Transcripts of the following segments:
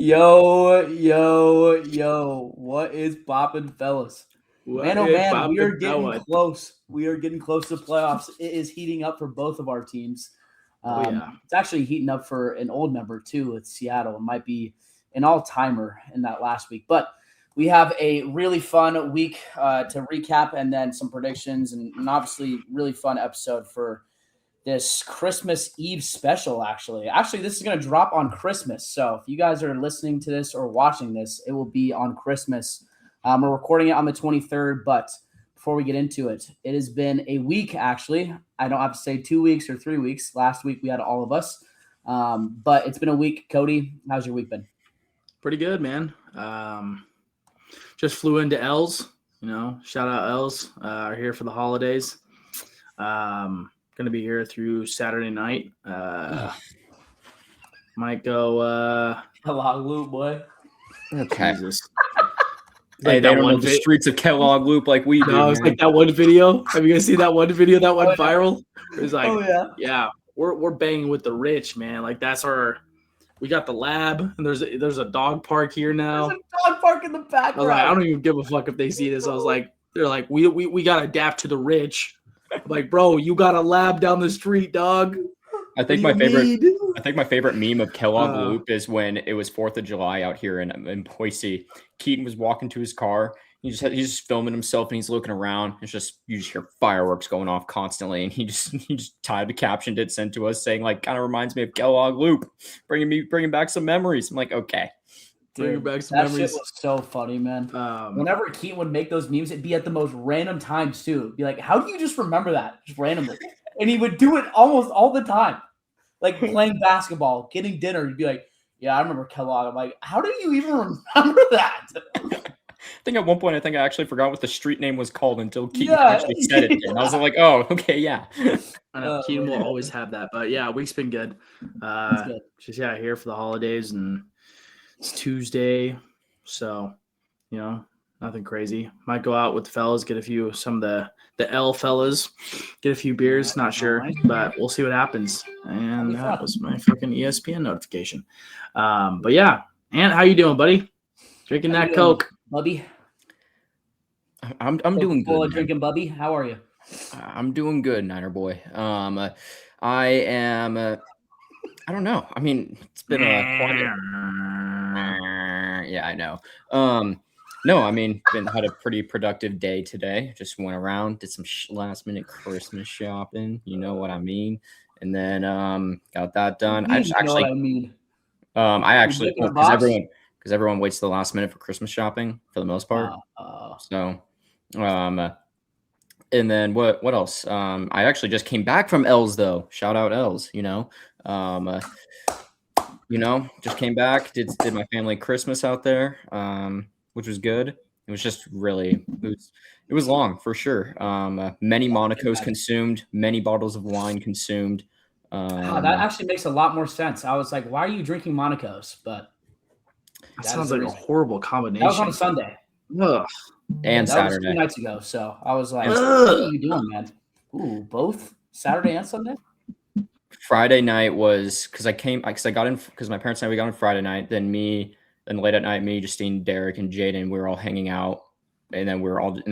Yo. What is poppin', fellas? Man, What oh is man, we are poppin' getting going? close. We are getting close to playoffs. It is heating up for both of our teams. Oh yeah. It's actually heating up for an old member, too, with Seattle. It might be an all-timer in that last week. But we have a really fun week to recap and then some predictions and obviously really fun episode for this Christmas Eve special, actually. Actually, this is going to drop on Christmas. So if you guys are listening to this or watching this, it will be on Christmas. We're recording it on the 23rd, but before we get into it, it has been a week, actually. I don't have to say 2 weeks or 3 weeks. Last week we had all of us. But it's been a week. Cody, how's your week been? Pretty good, man. Just flew into Els. Shout out Els. Are here for the holidays. Gonna be here through Saturday night. Might go. Kellogg Loop, boy. Okay. Jesus. Hey, they don't know the streets of Kellogg Loop like we do. No, it's like that one video. Have you guys seen that one video that went viral? It was like, yeah, we're banging with the rich, man. Like that's our. We got the lab, and there's a dog park here now. There's a dog park in the background. I was like, I don't even give a fuck if they see this. I was like, they're like, we gotta adapt to the rich. I'm like, bro, you got a lab down the street, dog. I think my favorite meme of Kellogg Loop is when it was 4th of July out here in Boise. Keaton was walking to his car. He's just filming himself and he's looking around. You just hear fireworks going off constantly, and he just tied a caption did send to us saying like kind of reminds me of Kellogg Loop, bringing back some memories. I'm like, okay. Bringing back some memories. That shit was so funny, man. Whenever Keaton would make those memes, it'd be at the most random times too. It'd be like, how do you just remember that just randomly? And he would do it almost all the time, like playing basketball, getting dinner. He'd be like, "Yeah, I remember Kellogg." I'm like, "How do you even remember that?" I think at one point, I actually forgot what the street name was called until Keaton actually said it. And I was like, "Oh, okay, yeah." I know Keaton will always have that, but yeah, week's been good. Just here for the holidays, and it's Tuesday, so nothing crazy. Might go out with the fellas, get some of the L fellas, get a few beers. Not sure, but we'll see what happens. And that was my fucking ESPN notification. But yeah, Ant, how you doing, buddy? Drinking that Coke, Bubby. I'm doing good. Drinking, Bubby. How are you? I'm doing good, Niner boy. I am. I don't know. I mean, it's been a quiet. Yeah, I know. No, I mean, had a pretty productive day today. Just went around, did some last minute Christmas shopping. You know what I mean? And then got that done. I actually because everyone waits to the last minute for Christmas shopping for the most part. So, and then what else? I actually just came back from Els though. Shout out Els. Just came back. Did my family Christmas out there. Which was good. It was just really, it was long for sure. Many Monacos consumed, many bottles of wine consumed. That actually makes a lot more sense. I was like, why are you drinking Monacos? But that sounds like a horrible combination. That was on a Sunday. Ugh. And that Saturday. Was 2 nights ago. So I was like, what are you doing, man? Ooh, both Saturday and Sunday? Friday night was because my parents and I, we got on Friday night. Then late at night, me, Justine, Derek, and Jaden, we were all hanging out, and then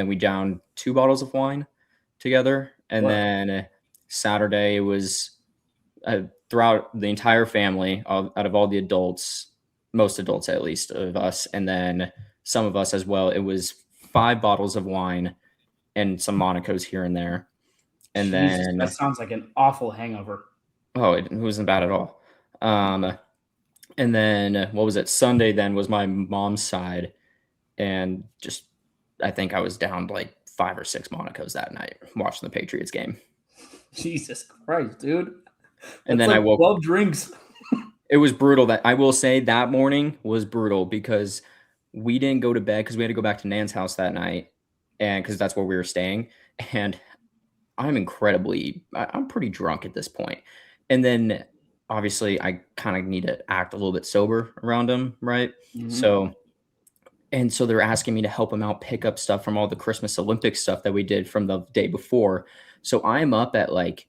we downed 2 bottles of wine together. And then Saturday was throughout the entire family, out of all the adults, most adults at least of us, and then some of us as well. It was 5 bottles of wine and some Monacos here and there. And then that sounds like an awful hangover. Oh, it wasn't bad at all. And then what was it? Sunday then was my mom's side. And just, I think I was down like 5 or 6 Monacos that night watching the Patriots game. Jesus Christ, dude. And then I woke 12 drinks. It was brutal. I will say that morning was brutal because we didn't go to bed because we had to go back to Nan's house that night. And because that's where we were staying. And I'm pretty drunk at this point. And then obviously I kind of need to act a little bit sober around him, right? Mm-hmm. So they're asking me to help them out, pick up stuff from all the Christmas Olympics stuff that we did from the day before. So I'm up at like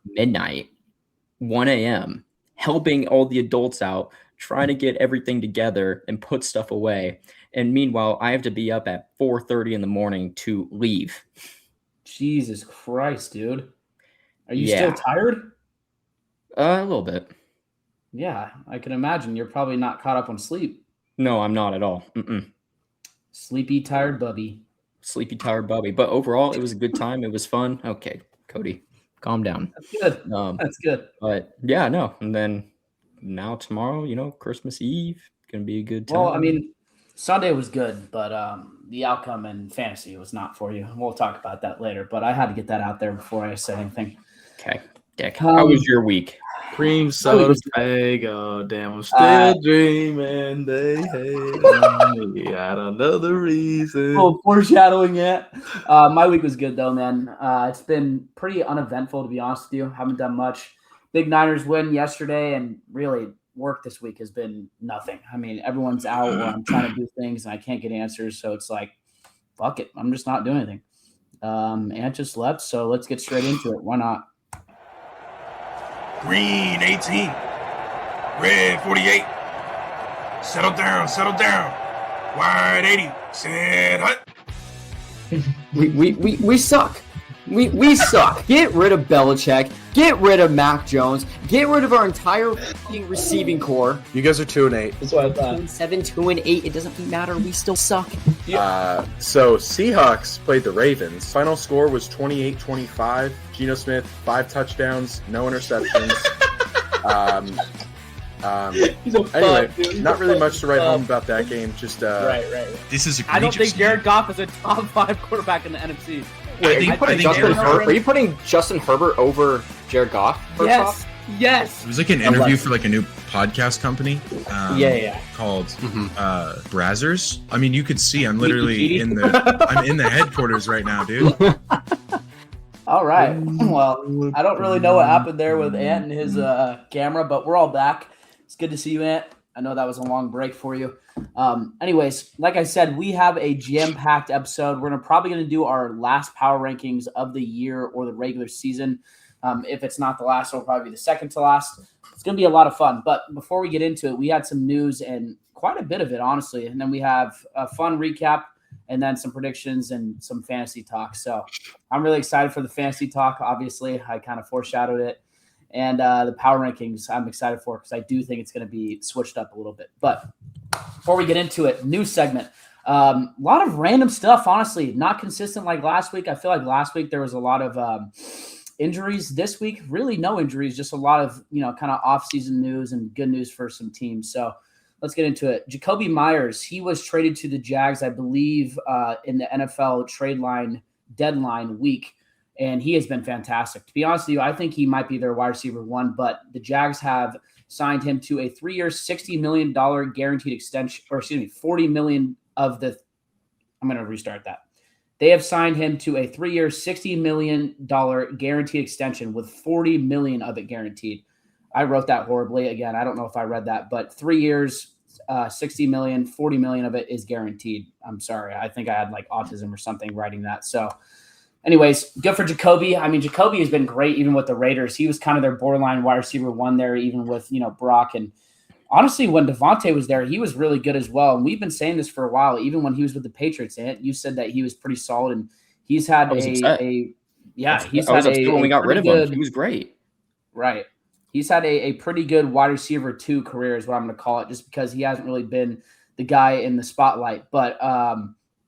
midnight, 1 a.m., helping all the adults out, trying to get everything together and put stuff away. And meanwhile, I have to be up at 4:30 in the morning to leave. Jesus Christ, dude. Are you still tired? A little bit. Yeah, I can imagine. You're probably not caught up on sleep. No, I'm not at all. Mm-mm. Sleepy, tired bubby. Sleepy, tired bubby. But overall, it was a good time. It was fun. Okay, Cody, calm down. That's good. That's good. But yeah, no. And then now tomorrow, Christmas Eve, going to be a good time. Well, I mean, Sunday was good, but the outcome in fantasy was not for you. We'll talk about that later, but I had to get that out there before I said anything. Okay. Dick, how was your week? Cream soda, Fago, damn, I'm still dreaming. They hate me. Got another reason. Oh, foreshadowing yet? My week was good though, man. It's been pretty uneventful, to be honest with you. Haven't done much. Big Niners win yesterday, and really work this week has been nothing. I mean, everyone's out or I'm trying to do things and I can't get answers, so it's like, fuck it, I'm just not doing anything. Ant just left, so let's get straight into it. Why not? Green 18. Red 48. Settle down. Wide 80. Set hut. We suck. We suck. Get rid of Belichick. Get rid of Mac Jones. Get rid of our entire fucking receiving core. You guys are 2-8. That's what I thought. 2-7, 2-8. It doesn't matter. We still suck. So Seahawks played the Ravens. Final score was 28-25. Geno Smith, 5 touchdowns, no interceptions. Anyway, not really much to write home about that game. Just right. This is I don't think Jared Goff is a top 5 quarterback in the NFC. Wait, are you putting Justin Herbert over Jared Goff? Yes. It was like an interview for like a new podcast company. Called Brazzers. I mean, you could see I'm literally in the headquarters right now, dude. All right. Well, I don't really know what happened there with Ant and his camera, but we're all back. It's good to see you, Ant. I know that was a long break for you. Anyways, like I said, we have a jam-packed episode. We're probably going to do our last power rankings of the year or the regular season. If it's not the last, it'll probably be the second to last. It's going to be a lot of fun. But before we get into it, we had some news and quite a bit of it, honestly. And then we have a fun recap and then some predictions and some fantasy talk. So I'm really excited for the fantasy talk. Obviously, I kind of foreshadowed it. And the power rankings I'm excited for because I do think it's going to be switched up a little bit. But before we get into it, new segment. A lot of random stuff, honestly. Not consistent like last week. I feel like last week there was a lot of injuries. This week, really no injuries, just a lot of, kind of off-season news and good news for some teams. So let's get into it. Jacoby Myers, he was traded to the Jags, I believe, in the NFL trade line deadline week. And he has been fantastic. To be honest with you, I think he might be their wide receiver 1, but the Jags have signed him to a 3-year, $60 million guaranteed extension, or excuse me, $40 million of the – I'm going to restart that. They have signed him to a 3-year, $60 million guaranteed extension with $40 million of it guaranteed. I wrote that horribly. Again, I don't know if I read that, but 3 years, $60 million, $40 million of it is guaranteed. I'm sorry. I think I had like autism or something writing that. So anyways, good for Jacoby. I mean, Jacoby has been great even with the Raiders. He was kind of their borderline wide receiver 1 there, even with, Brock. And honestly, when Devontae was there, he was really good as well. And we've been saying this for a while, even when he was with the Patriots. And you said that he was pretty solid, and he's had when we got rid of him. He was great. Right. He's had a pretty good wide receiver 2 career is what I'm going to call it, just because he hasn't really been the guy in the spotlight. But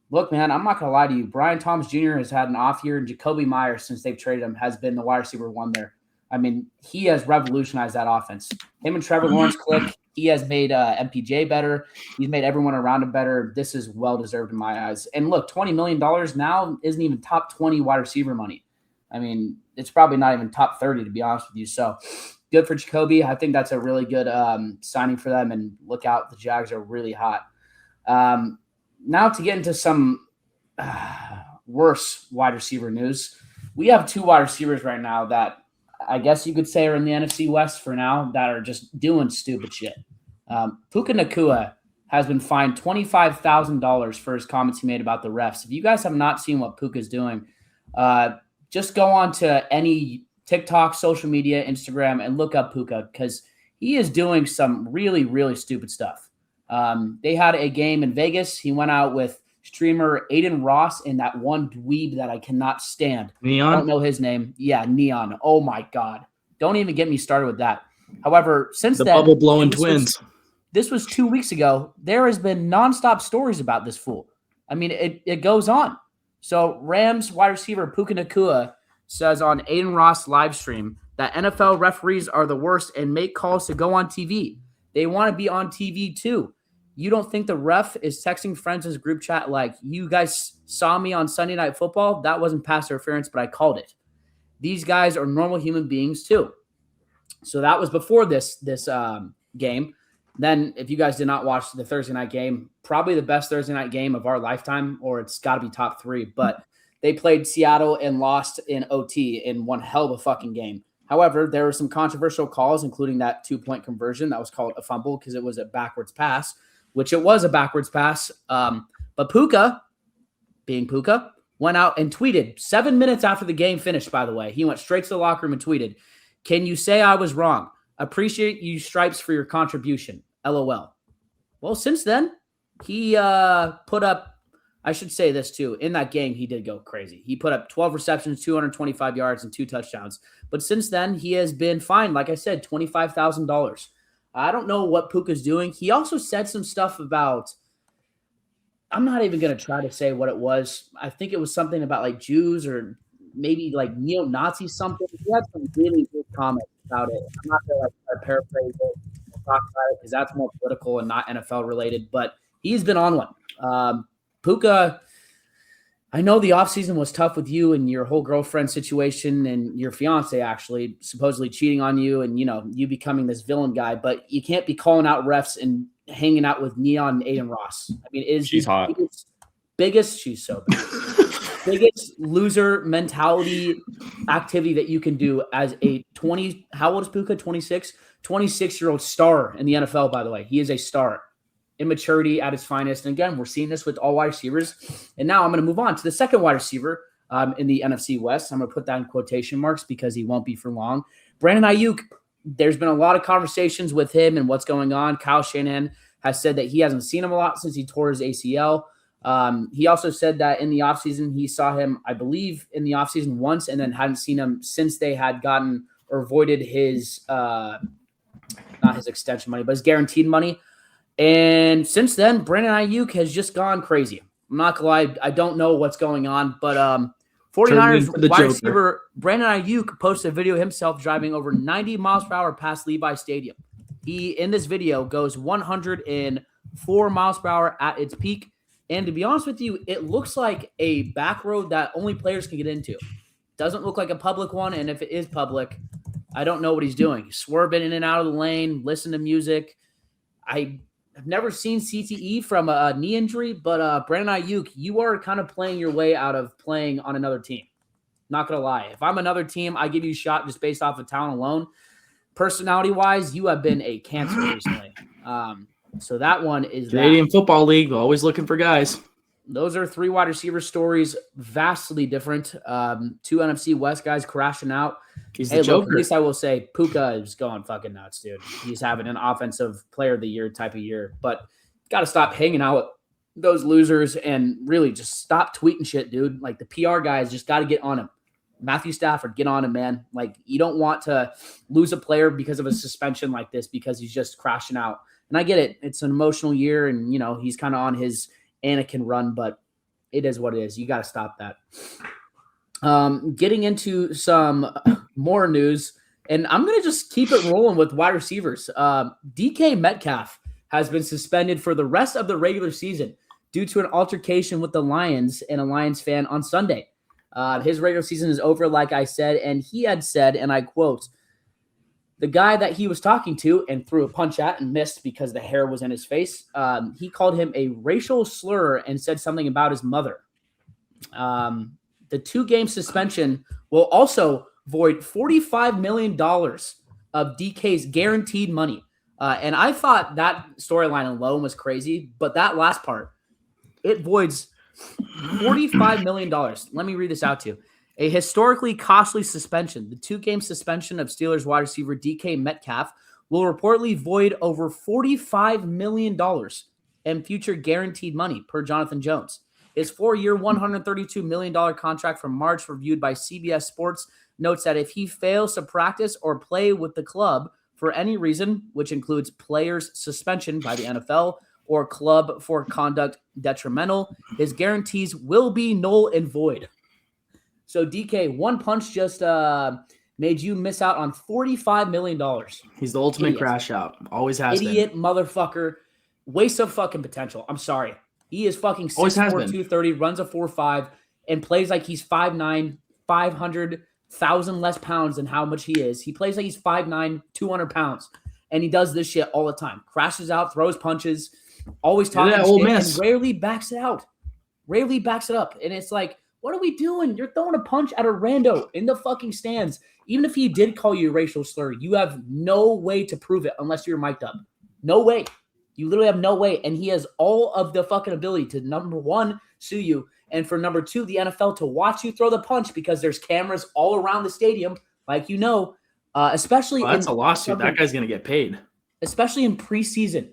look, man, I'm not going to lie to you. Brian Thomas Jr. has had an off year, and Jacoby Myers, since they've traded him, has been the wide receiver 1 there. I mean, he has revolutionized that offense. Him and Trevor Lawrence click. He has made MPJ better. He's made everyone around him better. This is well-deserved in my eyes. And look, $20 million now isn't even top 20 wide receiver money. I mean, it's probably not even top 30, to be honest with you. So good for Jacoby. I think that's a really good signing for them. And look out, the Jags are really hot. Now to get into some worse wide receiver news. We have 2 wide receivers right now that I guess you could say are in the NFC West for now that are just doing stupid shit. Puka Nacua has been fined $25,000 for his comments he made about the refs. If you guys have not seen what Puka's doing, just go on to any TikTok, social media, Instagram, and look up Puka because he is doing some really, really stupid stuff. They had a game in Vegas. He went out with streamer Aiden Ross and that one dweeb that I cannot stand. Neon? I don't know his name. Yeah, Neon. Oh, my God. Don't even get me started with that. However, since the then, bubble-blowing twins. This was 2 weeks ago. There has been nonstop stories about this fool. I mean, it goes on. So Rams wide receiver Puka Nacua says on Aiden Ross live stream that NFL referees are the worst and make calls to go on TV. They want to be on TV too. You don't think the ref is texting friends in his group chat like, you guys saw me on Sunday Night Football? That wasn't pass interference, but I called it. These guys are normal human beings too. So that was before this game. Then if you guys did not watch the Thursday night game, probably the best Thursday night game of our lifetime, or it's got to be top 3. But they played Seattle and lost in OT in one hell of a fucking game. However, there were some controversial calls, including that 2-point conversion that was called a fumble because it was a backwards pass, which it was a backwards pass. But Puka, being Puka, went out and tweeted 7 minutes after the game finished, by the way. He went straight to the locker room and tweeted, "Can you say I was wrong? Appreciate you, Stripes, for your contribution. LOL." Well, since then, he put up, I should say this too, in that game, he did go crazy. He put up 12 receptions, 225 yards, and 2 touchdowns. But since then, he has been fined, like I said, $25,000. I don't know what Puka's doing. He also said some stuff about, I'm not even going to try to say what it was. I think it was something about like Jews or maybe like neo-Nazi something. He had some really good comments about it. I'm not going to try to paraphrase it or talk about it because that's more political and not NFL related, but he's been on one. Puka, I know the offseason was tough with you and your whole girlfriend situation and your fiance actually supposedly cheating on you and, you know, you becoming this villain guy, but you can't be calling out refs and hanging out with Neon and Aiden Ross. I mean, she's hot. Biggest, she's so bad. Biggest loser mentality activity that you can do as a 20, how old is Puka? 26-year-old star in the NFL, by the way. He is a star. Immaturity at its finest. And again, we're seeing this with all wide receivers. And now I'm going to move on to the second wide receiver in the NFC West. I'm going to put that in quotation marks because he won't be for long. Brandon Ayuk, there's been a lot of conversations with him and what's going on. Kyle Shanahan has said that he hasn't seen him a lot since he tore his ACL. He also said that in the offseason, he saw him, I believe, in the offseason once and then hadn't seen him since they had gotten or voided his, not his extension money, but his guaranteed money. And since then, Brandon Ayuk has just gone crazy. I'm not going to lie. I don't know what's going on, but 49ers wide receiver Brandon Ayuk posted a video of himself driving over 90 miles per hour past Levi Stadium. He, in this video, goes 104 miles per hour at its peak. And to be honest with you, it looks like a back road that only players can get into. Doesn't look like a public one, and if it is public, I don't know what he's doing. Swerving in and out of the lane, listen to music. I've never seen CTE from a knee injury, but Brandon Ayuk, you are kind of playing your way out of playing on another team. Not going to lie. If I'm another team, I give you a shot just based off of talent alone. Personality-wise, you have been a cancer recently. So that one is Canadian Football League, always looking for guys. Those are 3 wide receiver stories, vastly different. 2 NFC West guys crashing out. He's the Joker. Look, at least I will say Puka is going fucking nuts, dude. He's having an offensive player of the year type of year. But got to stop hanging out with those losers and really just stop tweeting shit, dude. Like the PR guys just got to get on him. Matthew Stafford, get on him, man. Like you don't want to lose a player because of a suspension like this because he's just crashing out. And I get it. It's an emotional year and, you know, he's kind of on his Anakin run, but it is what it is. You got to stop that. Getting into some more news, and I'm going to just keep it rolling with wide receivers. DK Metcalf has been suspended for the rest of the regular season due to an altercation with the Lions and a Lions fan on Sunday. His regular season is over, like I said, and he had said, and I quote, the guy that he was talking to and threw a punch at and missed because the hair was in his face, he called him a racial slur and said something about his mother. The 2-game suspension will also void $45 million of DK's guaranteed money. And I thought that storyline alone was crazy, but that last part, it voids $45 million. Let me read this out to you. A historically costly suspension. The 2-game suspension of Steelers wide receiver DK Metcalf will reportedly void over $45 million in future guaranteed money, per Jonathan Jones. His 4-year, $132 million contract from March, reviewed by CBS Sports, notes that if he fails to practice or play with the club for any reason, which includes players' suspension by the NFL or club for conduct detrimental, his guarantees will be null and void. So, DK, one punch just made you miss out on $45 million. He's the ultimate crash out. Always has been. Idiot motherfucker. Waste of fucking potential. I'm sorry. He is fucking 6'4", 230, runs a 4.5, and plays like he's 5'9", 500,000 less pounds than how much he is. He plays like he's 5'9", 200 pounds, and he does this shit all the time. Crashes out, throws punches, always talking shit, and rarely backs it out. Rarely backs it up. And it's like, what are we doing? You're throwing a punch at a rando in the fucking stands. Even if he did call you a racial slur, you have no way to prove it unless you're mic'd up. No way. You literally have no way. And he has all of the fucking ability to, number one, sue you. And for number two, the NFL to watch you throw the punch because there's cameras all around the stadium, like you know, especially that's a lawsuit. That guy's going to get paid. Especially in pregame,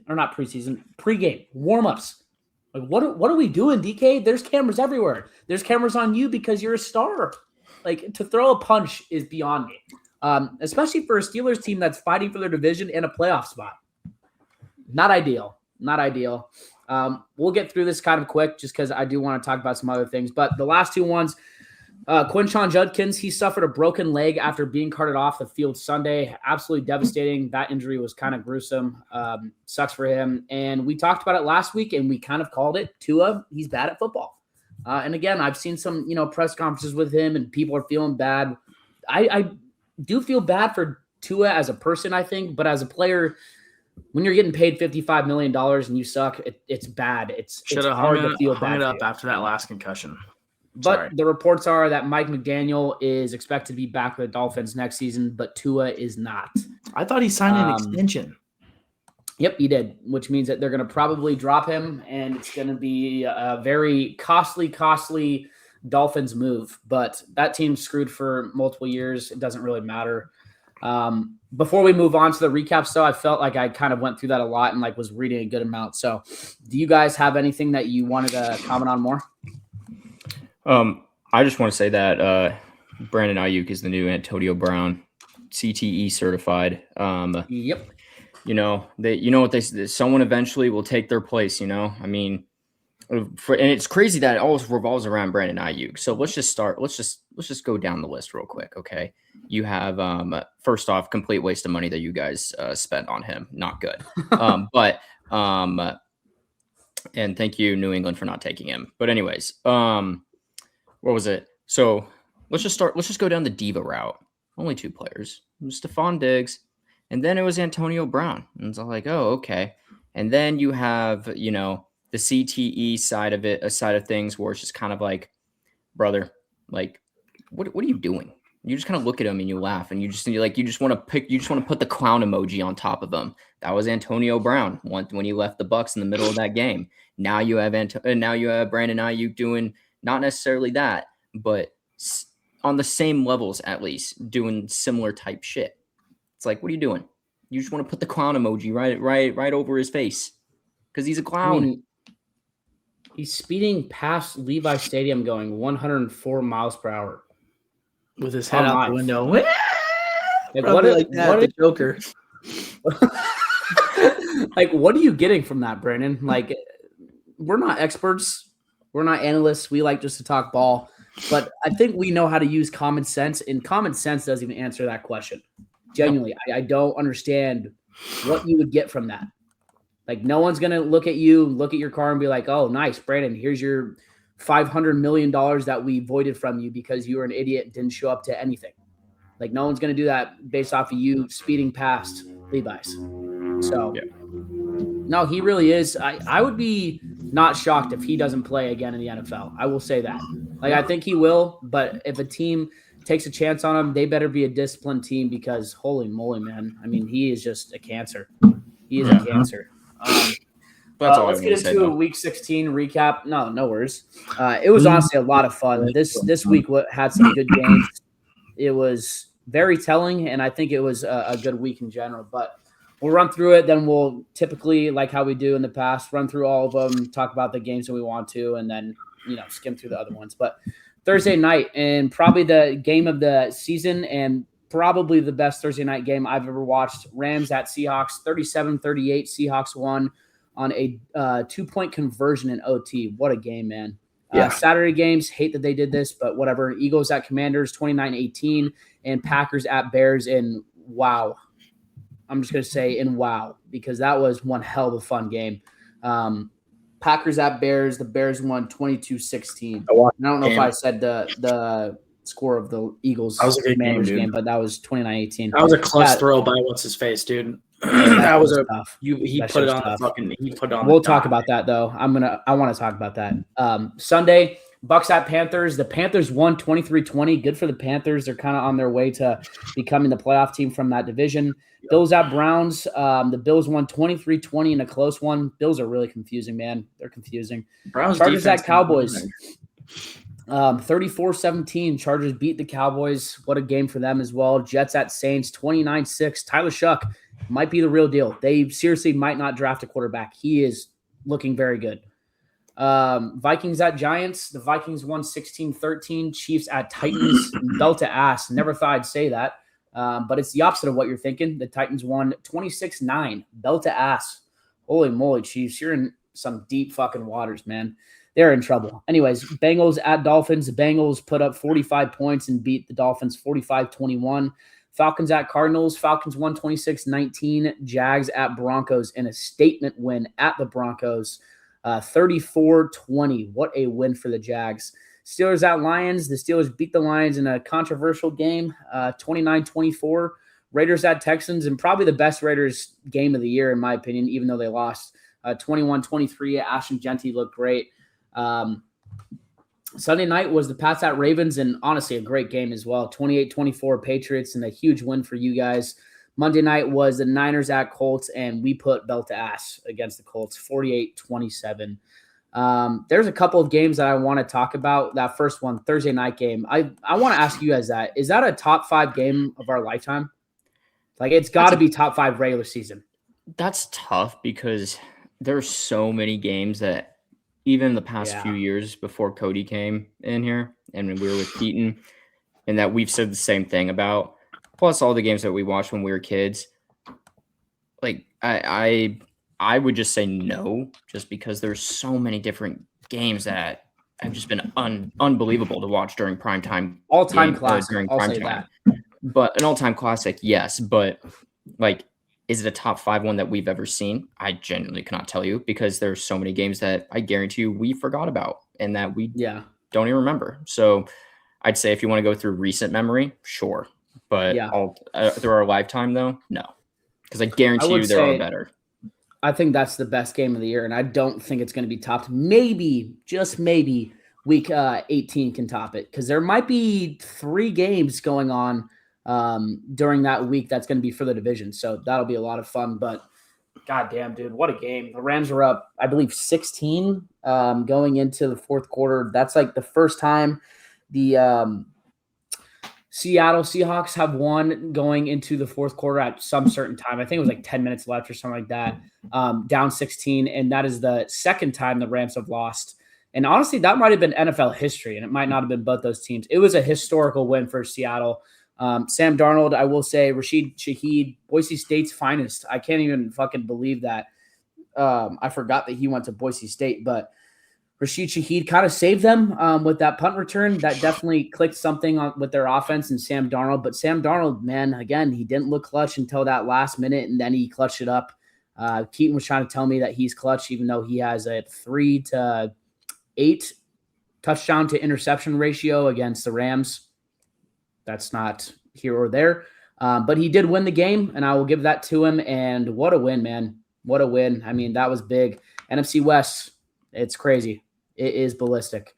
warm-ups. Like, what are we doing, DK? There's cameras everywhere. There's cameras on you because you're a star. Like, to throw a punch is beyond me, especially for a Steelers team that's fighting for their division and a playoff spot. Not ideal. We'll get through this kind of quick just because I do want to talk about some other things. But the last two ones, Quinshon Judkins, he suffered a broken leg after being carted off the field Sunday. Absolutely devastating. That injury was kind of gruesome. Sucks for him. And we talked about it last week, and we kind of called it. Tua, he's bad at football. And again, I've seen some, press conferences with him, and people are feeling bad. I do feel bad for Tua as a person, I think, but as a player, when you're getting paid $55 million and you suck, it's bad. It's hard to feel bad. It up after that last concussion. But the reports are that Mike McDaniel is expected to be back with the Dolphins next season, but Tua is not. I thought he signed an extension. Yep, he did, which means that they're going to probably drop him, and it's going to be a very costly Dolphins move. But that team's screwed for multiple years. It doesn't really matter. Before we move on to the recaps, though, I felt like I kind of went through that a lot and was reading a good amount. So do you guys have anything that you wanted to comment on more? I just want to say that Brandon Ayuk is the new Antonio Brown, CTE certified. Yep. Someone eventually will take their place. I mean, and it's crazy that it all revolves around Brandon Ayuk. So let's just start. Let's just go down the list real quick. Okay. You have, first off, complete waste of money that you guys spent on him. Not good. And thank you, New England, for not taking him. But anyways, what was it? So let's just go down the diva route. Only two players. It was Stephon Diggs, and then it was Antonio Brown. And it's like, oh, okay. And then you have, the CTE side of it, a side of things where it's just kind of like, brother, like, what are you doing? You just kind of look at him and you laugh, and you just want to put the clown emoji on top of him. That was Antonio Brown when he left the Bucs in the middle of that game. Now you have Brandon Ayuk doing not necessarily that, but on the same levels at least, doing similar type shit. It's like, what are you doing? You just want to put the clown emoji right over his face because he's a clown. I mean, he's speeding past Levi Stadium going 104 miles per hour. With his head out the window. The Joker. What are you getting from that, Brandon? We're not experts. We're not analysts. We like just to talk ball. But I think we know how to use common sense, and common sense doesn't even answer that question. Genuinely, I don't understand what you would get from that. No one's going to look at your car and be like, oh, nice, Brandon, here's your $500 million that we voided from you because you were an idiot and didn't show up to anything. No one's going to do that based off of you speeding past Levi's. So, No, he really is. I would be not shocked if he doesn't play again in the NFL. I will say that. I think he will, but if a team takes a chance on him, they better be a disciplined team because holy moly, man. I mean, he is just a cancer. He is a cancer. Let's get into a Week 16 recap. No worries. It was honestly a lot of fun. This week had some good games. It was very telling, and I think it was a good week in general. But We'll run through it. Then we'll typically, like how we do in the past, run through all of them, talk about the games that we want to, and then, skim through the other ones. But Thursday night, and probably the game of the season and probably the best Thursday night game I've ever watched. Rams at Seahawks, 37-38. Seahawks won on a 2-point conversion in OT. What a game, man. Saturday games, hate that they did this, but whatever. Eagles at Commanders, 29-18, and Packers at Bears in wow. I'm just going to say in wow, because that was one hell of a fun game. Packers at Bears, the Bears won 22-16. I don't know if I said the score of the Eagles Commanders game, but that was 29-18. That was a clutch throw by what's his face, dude. That was a tough. He put it on the fucking. He put it on. We'll talk about that though. I want to talk about that. Sunday, Bucks at Panthers. The Panthers won 23-20. Good for the Panthers. They're kind of on their way to becoming the playoff team from that division. Bills at Browns. The Bills won 23-20 in a close one. Bills are really confusing, man. They're confusing. Chargers at Cowboys. 34-17. Chargers beat the Cowboys. What a game for them as well. Jets at Saints. 29-6. Tyler Shuck might be the real deal. They seriously might not draft a quarterback. He is looking very good. Vikings at Giants. The Vikings won 16-13. Chiefs at Titans. Belt to ass. Never thought I'd say that. But it's the opposite of what you're thinking. The Titans won 26-9. Belt to ass. Holy moly, Chiefs. You're in some deep fucking waters, man. They're in trouble. Anyways, Bengals at Dolphins. The Bengals put up 45 points and beat the Dolphins 45-21. Falcons at Cardinals. Falcons won 26-19. Jags at Broncos in a statement win at the Broncos. 34-20. What a win for the Jags. Steelers at Lions. The Steelers beat the Lions in a controversial game, 29-24. Raiders at Texans, and probably the best Raiders game of the year, in my opinion, even though they lost 21-23. Ashton Genty looked great. Sunday night was the Pats at Ravens, and honestly, a great game as well. 28-24 Patriots, and a huge win for you guys. Monday night was the Niners at Colts, and we put belt to ass against the Colts, 48-27. There's a couple of games that I want to talk about. That first one, Thursday night game. I want to ask you guys that. Is that a top 5 game of our lifetime? Like, it's got to be top 5 regular season. That's tough because there's so many games that even the past few years before Cody came in here and when we were with Keaton, and that we've said the same thing about, plus all the games that we watched when we were kids. Like, I would just say no, just because there's so many different games that have just been unbelievable to watch during prime time. All-time classic. During prime time. But an all-time classic, yes. But, like, is it a top 5 one that we've ever seen? I genuinely cannot tell you, because there's so many games that I guarantee you we forgot about and that we don't even remember. So I'd say if you want to go through recent memory, sure. But through our lifetime, though, no. Because I guarantee you there are better. I think that's the best game of the year, and I don't think it's going to be topped. Maybe, just maybe, week 18 can top it, because there might be 3 games going on during that week that's going to be for the division. So that'll be a lot of fun. But goddamn, dude, what a game. The Rams are up, I believe, 16 going into the fourth quarter. That's like the first time the Seattle Seahawks have won going into the fourth quarter at some certain time. I think it was like 10 minutes left or something like that, down 16. And that is the second time the Rams have lost. And honestly, that might have been NFL history, and it might not have been both those teams. It was a historical win for Seattle. Sam Darnold, I will say, Rashid Shaheed, Boise State's finest. I can't even fucking believe that. I forgot that he went to Boise State, but Rashid Shaheed kind of saved them with that punt return. That definitely clicked something with their offense and Sam Darnold. But Sam Darnold, man, again, he didn't look clutch until that last minute, and then he clutched it up. Keaton was trying to tell me that he's clutch, even though he has a 3-8 touchdown to interception ratio against the Rams. That's not here or there. But he did win the game, and I will give that to him. And what a win, man. What a win. I mean, that was big. NFC West, it's crazy. It is ballistic.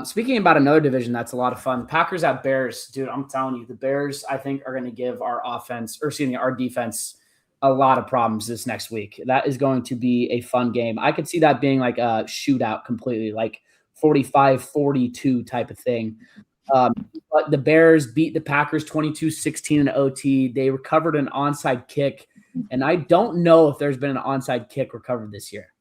Speaking about another division that's a lot of fun, Packers at Bears. Dude, I'm telling you, the Bears, I think, are going to give our our defense a lot of problems this next week. That is going to be a fun game. I could see that being like a shootout completely, like 45-42 type of thing. But the Bears beat the Packers 22-16 in OT. They recovered an onside kick And I don't know if there's been an onside kick recovered this year.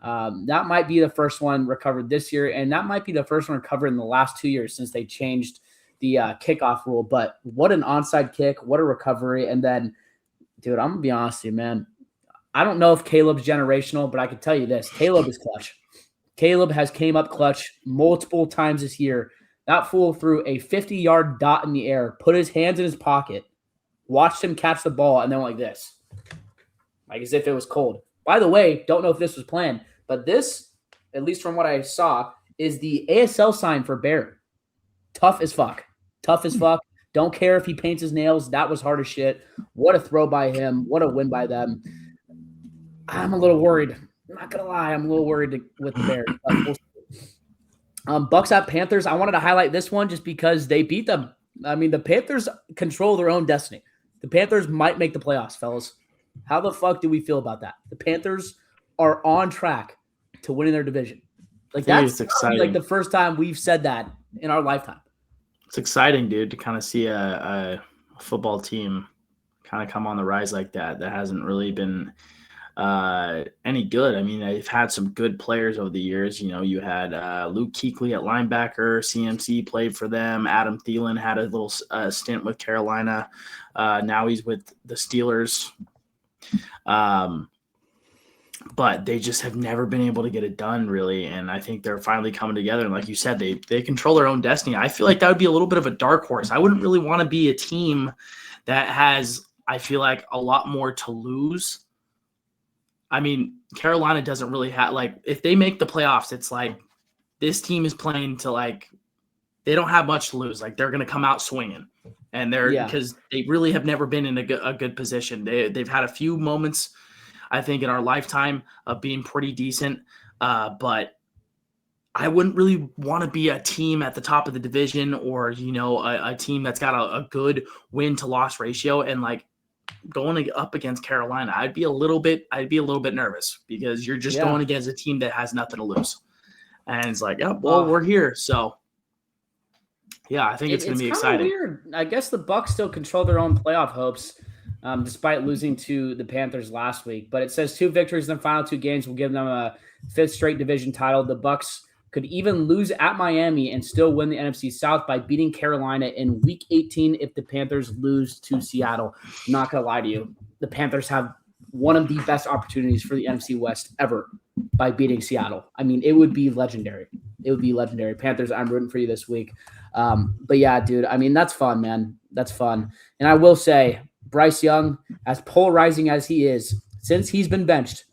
That might be the first one recovered this year, and that might be the first one recovered in the last 2 years since they changed the kickoff rule. But what an onside kick, what a recovery. And then, dude, I'm going to be honest with you, man. I don't know if Caleb's generational, but I can tell you this. Caleb is clutch. Caleb has came up clutch multiple times this year. That fool threw a 50-yard dot in the air, put his hands in his pocket, watched him catch the ball, and then went like this, like as if it was cold. By the way, don't know if this was planned, but this, at least from what I saw, is the ASL sign for Bear. Tough as fuck. Tough as fuck. Don't care if he paints his nails. That was hard as shit. What a throw by him. What a win by them. I'm a little worried. I'm not going to lie. I'm a little worried with the Bears. Bucks at Panthers. I wanted to highlight this one just because they beat them. I mean, the Panthers control their own destiny. The Panthers might make the playoffs, fellas. How the fuck do we feel about that? The Panthers are on track to winning their division. Like, that's exciting. Like the first time we've said that in our lifetime. It's exciting, dude, to kind of see a football team kind of come on the rise like that. That hasn't really been any good. I mean, they've had some good players over the years. You know, you had Luke Kuechly at linebacker. CMC played for them. Adam Thielen had a little stint with Carolina. Now he's with the Steelers. But they just have never been able to get it done, really. And I think they're finally coming together. And like you said, they control their own destiny. I feel like that would be a little bit of a dark horse. I wouldn't really want to be a team that has, I feel like, a lot more to lose. I mean, Carolina doesn't really have, like, if they make the playoffs, it's like this team is playing to, like, they don't have much to lose. Like, they're going to come out swinging. And because they really have never been in a good position. They've had a few moments, I think, in our lifetime of being pretty decent. But I wouldn't really want to be a team at the top of the division or, you know, a team that's got a good win to loss ratio. And like going up against Carolina, I'd be a little bit nervous because you're just going against a team that has nothing to lose. And it's like, we're here. So yeah, I think it's going to be exciting. Weird. I guess the Bucks still control their own playoff hopes. Despite losing to the Panthers last week. But it says 2 victories in the final 2 games will give them a 5th straight division title. The Bucks could even lose at Miami and still win the NFC South by beating Carolina in Week 18 if the Panthers lose to Seattle. I'm not going to lie to you. The Panthers have one of the best opportunities for the NFC West ever by beating Seattle. I mean, it would be legendary. It would be legendary. Panthers, I'm rooting for you this week. But yeah, dude, I mean, that's fun, man. That's fun. And I will say, Bryce Young, as polarizing as he is, since he's been benched,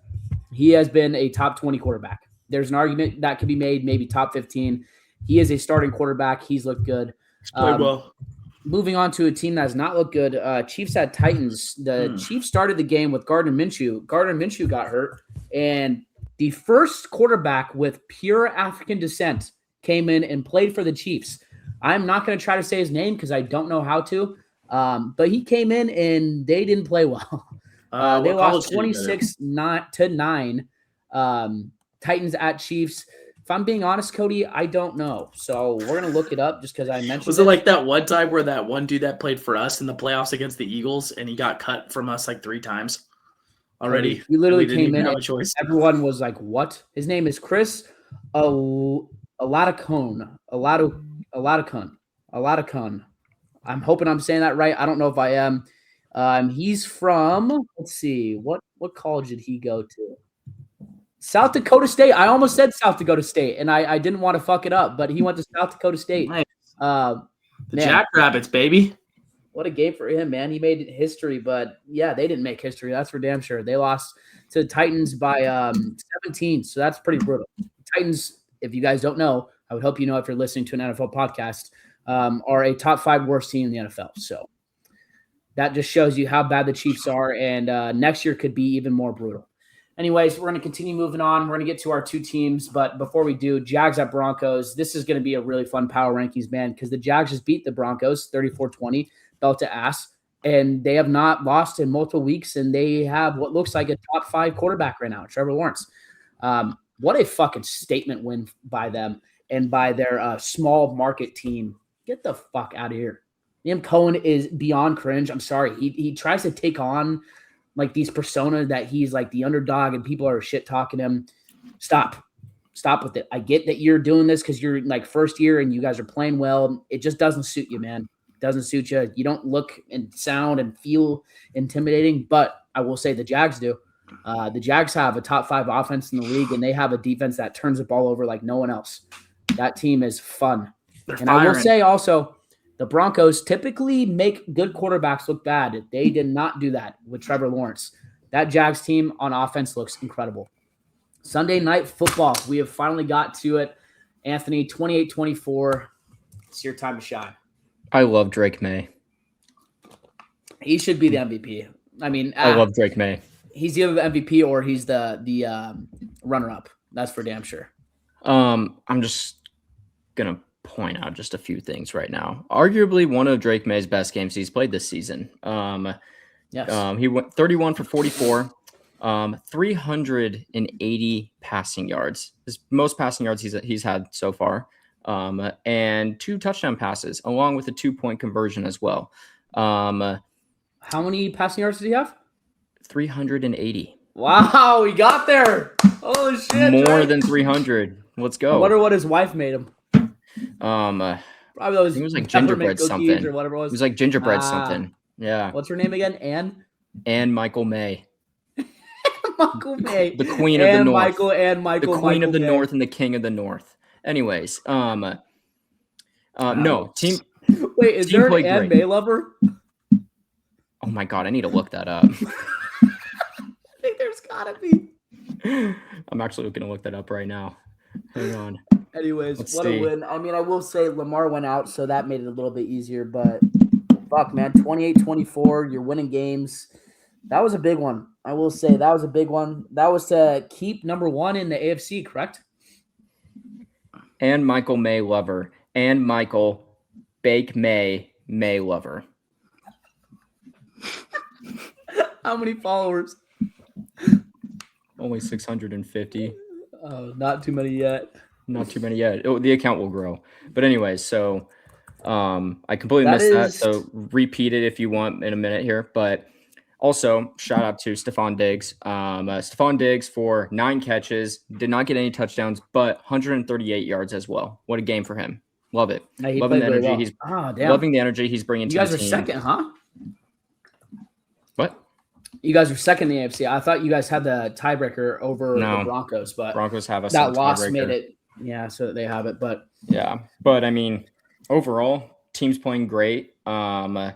he has been a top 20 quarterback. There's an argument that could be made, maybe top 15. He is a starting quarterback. He's looked good. Played well. Moving on to a team that has not looked good, Chiefs at Titans. The Chiefs started the game with Gardner Minshew. Gardner Minshew got hurt, and the first quarterback with pure African descent came in and played for the Chiefs. I'm not going to try to say his name because I don't know how to. But he came in and they didn't play well. They lost 26-9. Titans at Chiefs. If I'm being honest, Cody, I don't know. So we're gonna look it up just because I mentioned. Was it like that one time where that one dude that played for us in the playoffs against the Eagles and he got cut from us like 3 times already? He literally came in and everyone was like, "What?" His name is Chris Oladokun. I'm hoping I'm saying that right. I don't know if I am. He's from, let's see, what college did he go to? South Dakota State. I almost said South Dakota State, and I didn't want to fuck it up, but he went to South Dakota State. Nice. The Jackrabbits, baby. What a game for him, man. He made history, but yeah, they didn't make history. That's for damn sure. They lost to the Titans by 17, so that's pretty brutal. Titans, if you guys don't know, I would hope you know if you're listening to an NFL podcast, are a top 5 worst team in the NFL. So that just shows you how bad the Chiefs are, and next year could be even more brutal. Anyways, we're going to continue moving on. We're going to get to our 2 teams, but before we do, Jags at Broncos. This is going to be a really fun power rankings, man, because the Jags just beat the Broncos 34-20, belt to ass, and they have not lost in multiple weeks, and they have what looks like a top 5 quarterback right now, Trevor Lawrence. What a fucking statement win by them and by their small market team. Get the fuck out of here. Liam Cohen is beyond cringe. I'm sorry. He tries to take on like these persona that he's like the underdog and people are shit talking him. Stop with it. I get that you're doing this because you're like first year and you guys are playing well. It just doesn't suit you, man. It doesn't suit you. You don't look and sound and feel intimidating, but I will say the Jags do. The Jags have a top 5 offense in the league, and they have a defense that turns the ball over like no one else. That team is fun. I will say also, the Broncos typically make good quarterbacks look bad. They did not do that with Trevor Lawrence. That Jags team on offense looks incredible. Sunday Night Football. We have finally got to it. Anthony, 28-24. It's your time to shine. I love Drake May. He should be the MVP. I mean, I love Drake May. He's either the MVP or he's the runner-up. That's for damn sure. I'm just going to point out just a few things right now. Arguably one of Drake May's best games he's played this season. Yes. He went 31 for 44, 380 passing yards. His most passing yards he's had so far. And 2 touchdown passes, along with a 2-point conversion as well. How many passing yards did he have? 380. Wow, he got there. Oh shit. More than 300. Let's go. I wonder what his wife made him. Probably those it was like gingerbread something. Or whatever it was. It was like gingerbread something. Yeah. What's her name again? Anne Michael May. Michael May. The queen of the north. Michael and Michael. The queen Michael of the May. north and the king of the north. Anyways, no, team. Wait, is team there an Anne May lover? Oh my god, I need to look that up. I think there's gotta be. I'm actually going to look that up right now. Hang on. Anyways, Let's what see. a win. I mean, I will say Lamar went out, so that made it a little bit easier, but fuck, man, 28-24, you're winning games. That was a big one. I will say that was a big one. That was to keep number 1 in the AFC, correct? And Michael May lover. And Michael Bake May lover. How many followers? Only 650. Oh, not too many yet. Not too many yet. The account will grow. But anyways, so I completely missed that. So repeat it if you want in a minute here. But also, shout out to Stephon Diggs. Stephon Diggs for 9 catches, did not get any touchdowns, but 138 yards as well. What a game for him. Love it. Yeah, loving the energy. Well. He's loving the energy he's bringing to the team. You guys are second, huh? What? You guys are second in the AFC. I thought you guys had the tiebreaker over the Broncos, but Broncos have us. That loss made it. Yeah, so they have it. But yeah, but I mean, overall, team's playing great. I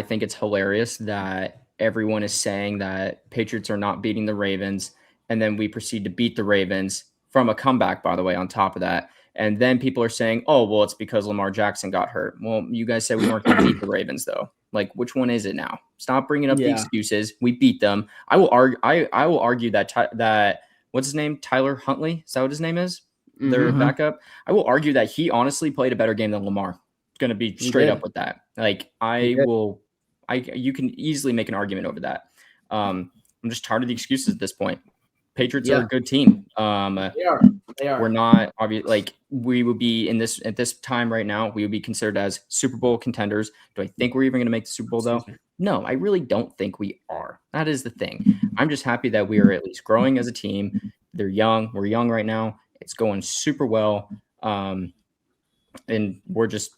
think it's hilarious that everyone is saying that Patriots are not beating the Ravens, and then we proceed to beat the Ravens from a comeback, by the way, on top of that. And then people are saying, oh, well, it's because Lamar Jackson got hurt. Well, you guys said we weren't going to beat the Ravens, though. Like, which one is it now? Stop bringing up the excuses. We beat them. I will argue that what's his name? Tyler Huntley? Is that what his name is? Their backup. I will argue that he honestly played a better game than Lamar. Going to be straight up with that. Like, you can easily make an argument over that. I'm just tired of the excuses at this point. Patriots are a good team. They are. We're not obvious. Like, we would be at this time right now, we would be considered as Super Bowl contenders. Do I think we're even going to make the Super Bowl though? No, I really don't think we are. That is the thing. I'm just happy that we are at least growing as a team. They're young. We're young right now. It's going super well. And we're just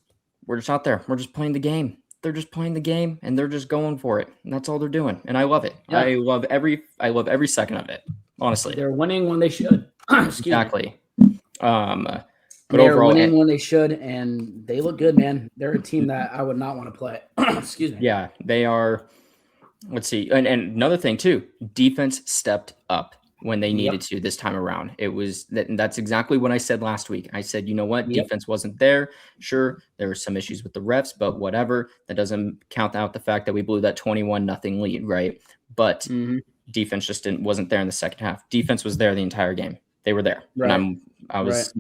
out there. We're just playing the game. They're just playing the game and they're just going for it. And that's all they're doing. And I love it. Yeah. I love every second of it. Honestly, they're winning when they should. Exactly. But they're winning when they should, and they look good, man. They're a team that I would not want to play. Excuse me. Yeah, they are. Let's see, and another thing too, defense stepped up when they needed to this time around. It was that's exactly what I said last week. I said, you know what, defense wasn't there. Sure, there were some issues with the refs, but whatever. That doesn't count out the fact that we blew that 21-0 lead, right? But defense just wasn't there in the second half. Defense was there the entire game. They were there. Right. And I was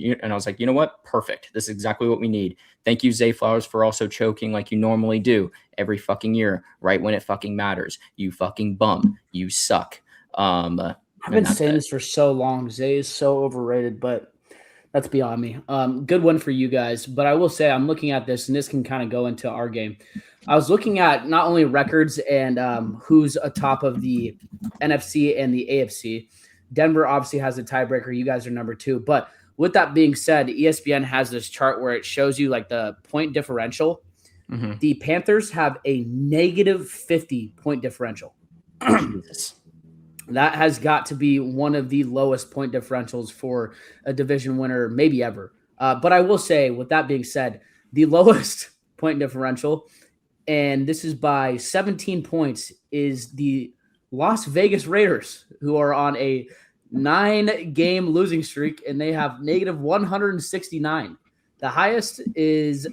like, you know what? Perfect. This is exactly what we need. Thank you, Zay Flowers, for also choking like you normally do every fucking year, right when it fucking matters. You fucking bum. You suck. I've been saying this for so long. Zay is so overrated, but That's beyond me. Good one for you guys. But I will say I'm looking at this, and this can kind of go into our game. I was looking at not only records and who's atop of the NFC and the AFC. Denver obviously has a tiebreaker. You guys are number 2. But with that being said, ESPN has this chart where it shows you like the point differential. Mm-hmm. The Panthers have a negative 50 point differential. That has got to be one of the lowest point differentials for a division winner, maybe ever. But I will say, with that being said, the lowest point differential, and this is by 17 points, is the Las Vegas Raiders, who are on a 9-game losing streak, and they have negative 169. The highest is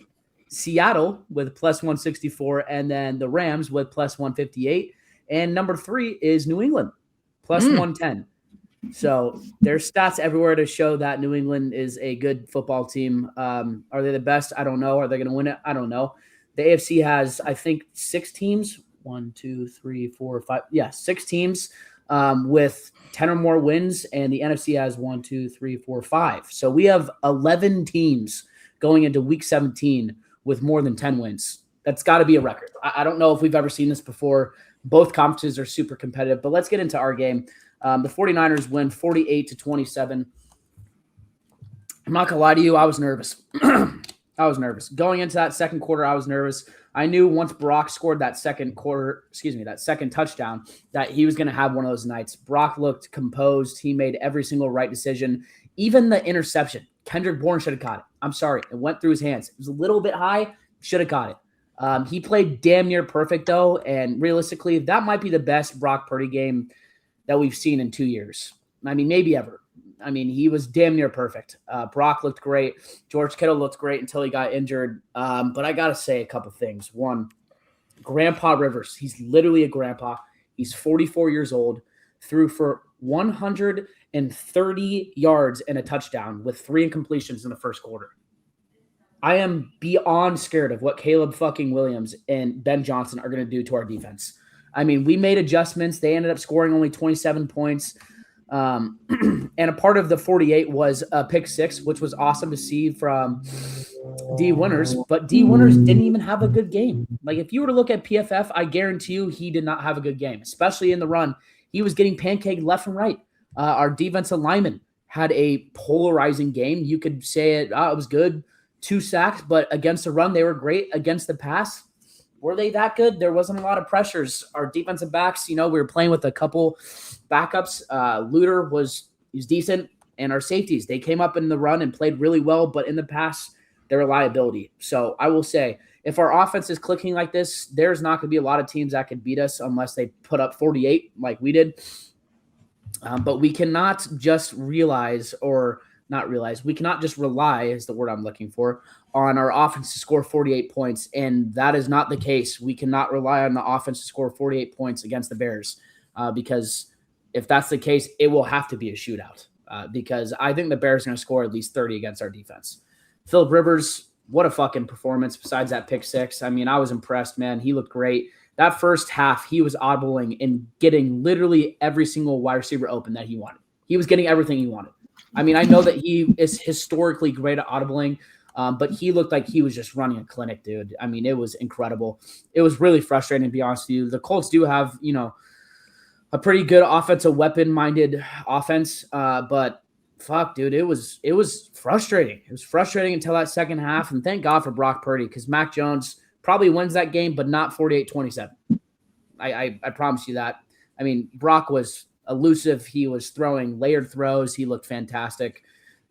Seattle with plus 164, and then the Rams with plus 158. And number 3 is New England, plus 110. So there's stats everywhere to show that New England is a good football team. Are they the best? I don't know. Are they going to win it? I don't know. The AFC has, I think, 6 teams. 1, 2, 3, 4, 5. Yeah, 6 teams with 10 or more wins. And the NFC has 1, 2, 3, 4, 5. So we have 11 teams going into week 17 with more than 10 wins. That's got to be a record. I don't know if we've ever seen this before. Both conferences are super competitive, but let's get into our game. The 49ers win 48-27. I'm not going to lie to you. I was nervous. I was nervous. Going into that second quarter, I was nervous. I knew once Brock scored that second touchdown, that he was going to have one of those nights. Brock looked composed. He made every single right decision. Even the interception, Kendrick Bourne should have caught it. I'm sorry. It went through his hands. It was a little bit high. Should have caught it. He played damn near perfect, though, and realistically, that might be the best Brock Purdy game that we've seen in 2 years. I mean, maybe ever. I mean, he was damn near perfect. Brock looked great. George Kittle looked great until he got injured. But I got to say a couple things. One, Grandpa Rivers, he's literally a grandpa. He's 44 years old, threw for 130 yards and a touchdown with 3 incompletions in the first quarter. I am beyond scared of what Caleb fucking Williams and Ben Johnson are going to do to our defense. I mean, we made adjustments. They ended up scoring only 27 points. And a part of the 48 was a pick 6, which was awesome to see from D. Winters. But D. Winters didn't even have a good game. Like, if you were to look at PFF, I guarantee you he did not have a good game, especially in the run. He was getting pancaked left and right. Our defensive lineman had a polarizing game. You could say it was good. 2 sacks, but against the run, they were great. Against the pass, were they that good? There wasn't a lot of pressures. Our defensive backs, we were playing with a couple backups. Luter was decent, and our safeties, they came up in the run and played really well, but in the pass, they're a liability. So I will say, if our offense is clicking like this, there's not going to be a lot of teams that could beat us unless they put up 48 like we did. But we cannot just we cannot just rely, is the word I'm looking for, on our offense to score 48 points. And that is not the case. We cannot rely on the offense to score 48 points against the Bears because if that's the case, it will have to be a shootout because I think the Bears are going to score at least 30 against our defense. Phillip Rivers, what a fucking performance besides that pick 6. I mean, I was impressed, man. He looked great. That first half, he was audibling and getting literally every single wide receiver open that he wanted. He was getting everything he wanted. I mean, I know that he is historically great at audibling, but he looked like he was just running a clinic, dude. I mean, it was incredible. It was really frustrating, to be honest with you. The Colts do have, a pretty good offensive weapon-minded offense, but fuck, dude, it was frustrating. It was frustrating until that second half, and thank God for Brock Purdy because Mac Jones probably wins that game, but not 48-27. I promise you that. I mean, Brock was elusive. He was throwing layered throws. He looked fantastic.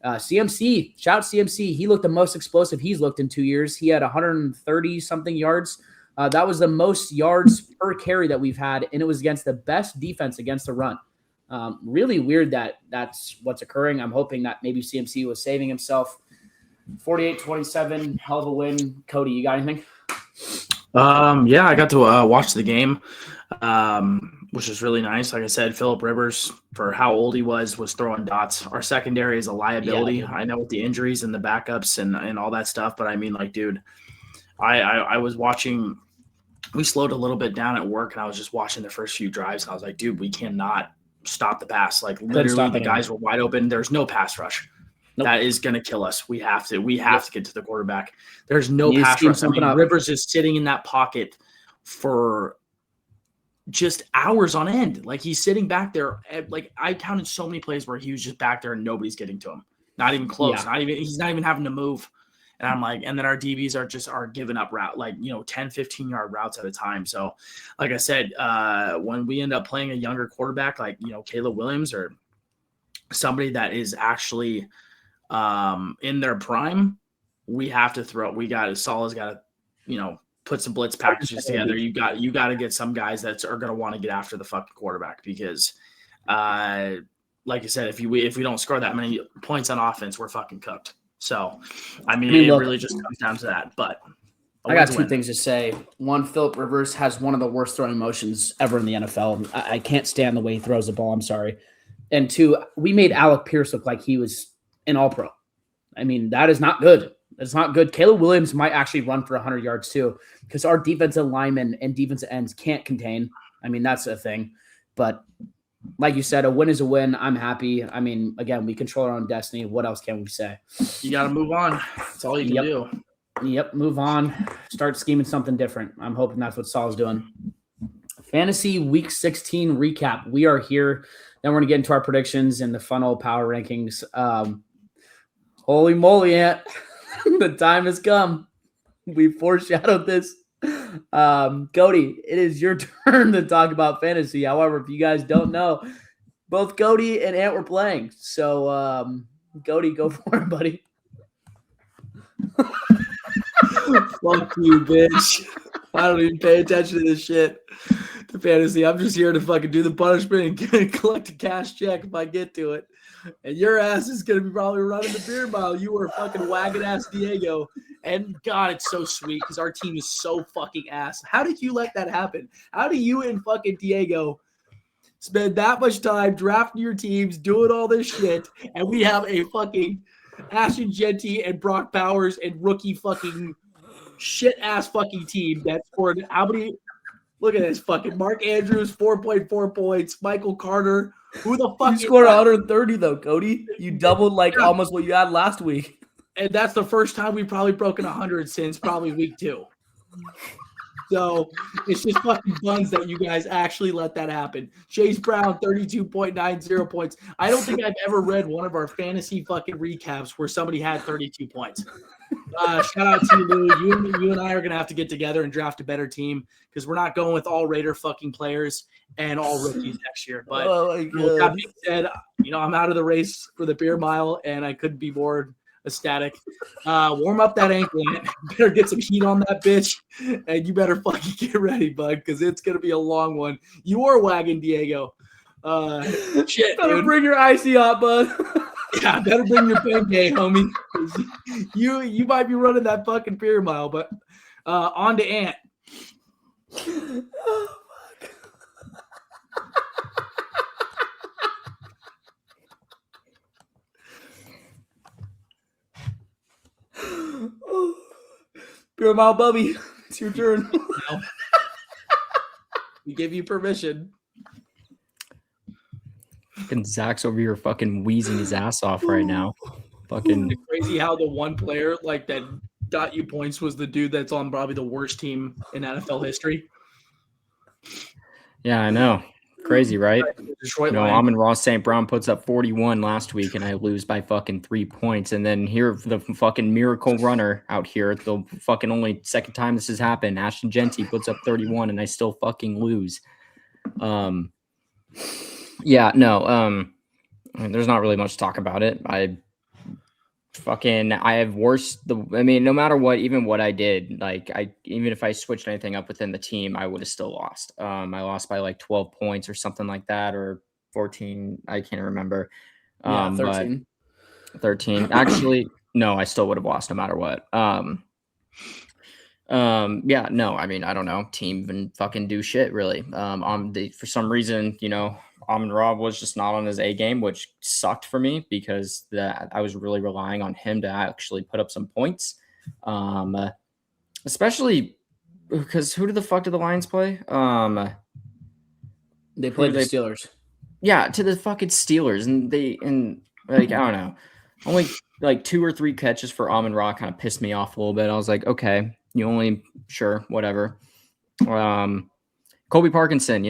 CMC, shout out CMC. He looked the most explosive he's looked in 2 years. He had 130-something yards. That was the most yards per carry that we've had, and it was against the best defense against the run. Really weird that that's what's occurring. I'm hoping that maybe CMC was saving himself. 48-27, hell of a win. Cody, you got anything? Yeah, I got to watch the game, which is really nice. Like I said, Phillip Rivers, for how old he was throwing dots. Our secondary is a liability. Yeah. I know with the injuries and the backups and all that stuff, but I mean, like, dude, I was watching. We slowed a little bit down at work, and I was just watching the first few drives, and I was like, dude, we cannot stop the pass. Like, literally, the guys were wide open. There's no pass rush. Nope. That is going to kill us. We have to get to the quarterback. There's no pass rush. Rivers is sitting in that pocket for just hours on end. Like, he's sitting back there. Like, I counted so many plays where he was just back there and nobody's getting to him. Not even close. Yeah. He's not even having to move. And I'm like, and then our DBs are giving up route, 10, 15 yard routes at a time. So, like I said, when we end up playing a younger quarterback, like, Caleb Williams or somebody that is actually in their prime, we have to throw. Salah's got to, put some blitz packages together. You got to get some guys that are going to want to get after the fucking quarterback because, like I said, if we don't score that many points on offense, we're fucking cooked. So, it really just comes down to that. But I got two things to say. One, Phillip Rivers has one of the worst throwing motions ever in the NFL. I can't stand the way he throws the ball. I'm sorry. And two, we made Alec Pierce look like he was an all-pro. That is not good. It's not good. Caleb Williams might actually run for 100 yards too because our defensive linemen and defensive ends can't contain. That's a thing. But like you said, a win is a win. I'm happy. Again, we control our own destiny. What else can we say? You got to move on. That's all you can do. Yep, move on. Start scheming something different. I'm hoping that's what Saul's doing. Fantasy Week 16 recap. We are here. Then we're going to get into our predictions and the funnel power rankings. Holy moly, Ant. The time has come. We foreshadowed this. Cody, it is your turn to talk about fantasy. However, if you guys don't know, both Cody and Ant were playing. So, Cody, go for it, buddy. Fuck you, bitch. I don't even pay attention to this shit. The fantasy. I'm just here to fucking do the punishment and collect a cash check if I get to it. And your ass is going to be probably running the beer mile. You were fucking wagon ass Diego. And God, it's so sweet because our team is so fucking ass. How did you let that happen? How do you and fucking Diego spend that much time drafting your teams, doing all this shit, and we have a fucking Ashton Genty and Brock Bowers and rookie fucking shit ass fucking team that scored how many? Look at this fucking Mark Andrews, 4.4 points. Michael Carter. Who the fuck? You scored 130 though, Cody. You doubled almost what you had last week. And that's the first time we've probably broken 100 since probably week 2. So it's just fucking buns that you guys actually let that happen. Chase Brown, 32.90 points. I don't think I've ever read one of our fantasy fucking recaps where somebody had 32 points. Shout out to you, Lou. You and I are going to have to get together and draft a better team because we're not going with all Raider fucking players and all rookies next year. But with that being said, I'm out of the race for the beer mile, and I couldn't be more ecstatic. Warm up that ankle. Better get some heat on that bitch, and you better fucking get ready, bud, because it's going to be a long one. You are wagging, Diego. Shit, better dude. Bring your icy hot, bud. Yeah, better bring your Bengay, homie. You might be running that fucking beer mile, but on to Ant. Oh, fuck. Beer mile, Bubby. It's your turn. We give you permission. Fucking Zach's over here fucking wheezing his ass off right now. Fucking it's crazy how the one player that got you points was the dude that's on probably the worst team in NFL history. Yeah, I know. Crazy, right? Detroit Amon-Ra St. Brown puts up 41 last week, and I lose by fucking 3 points. And then here, the fucking miracle runner out here, the fucking only second time this has happened, Ashton Genty puts up 31, and I still fucking lose. Yeah, no. There's not really much to talk about it. I have worse. No matter what, even what I did, even if I switched anything up within the team, I would have still lost. I lost by 12 points or something like that, or 14. I can't remember. 13. 13. Actually, no, I still would have lost no matter what. Yeah, no, I don't know. Team even fucking do shit really. For some reason, Amon-Ra was just not on his A game, which sucked for me because I was really relying on him to actually put up some points. Especially because who the fuck did the Lions play? They played the Steelers. Yeah, to the fucking Steelers, and I don't know. Only like 2 or 3 catches for Amon-Ra kind of pissed me off a little bit. I was like, okay, sure, whatever. Colby Parkinson,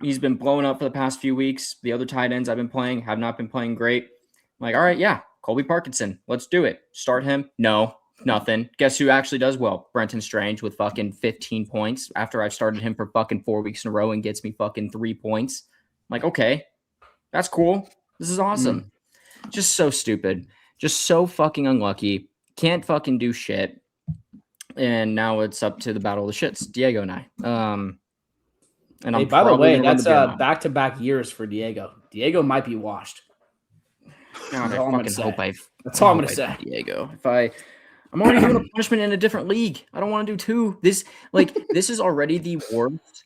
he's been blowing up for the past few weeks. The other tight ends I've been playing have not been playing great. I'm like, all right, yeah, Colby Parkinson, let's do it. Start him. No, nothing. Guess who actually does well? Brenton Strange with fucking 15 points after I've started him for fucking 4 weeks in a row and gets me fucking 3 points. I'm like, okay, that's cool. This is awesome. Just so stupid. Just so fucking unlucky. Can't fucking do shit. And now it's up to the battle of the shits, Diego and I. And hey, by the way, that's back-to-back years for Diego. Diego might be washed. God, I fucking hope That's all I'm gonna say, Diego. I'm already doing a punishment in a different league. I don't want to do 2. This is already the worst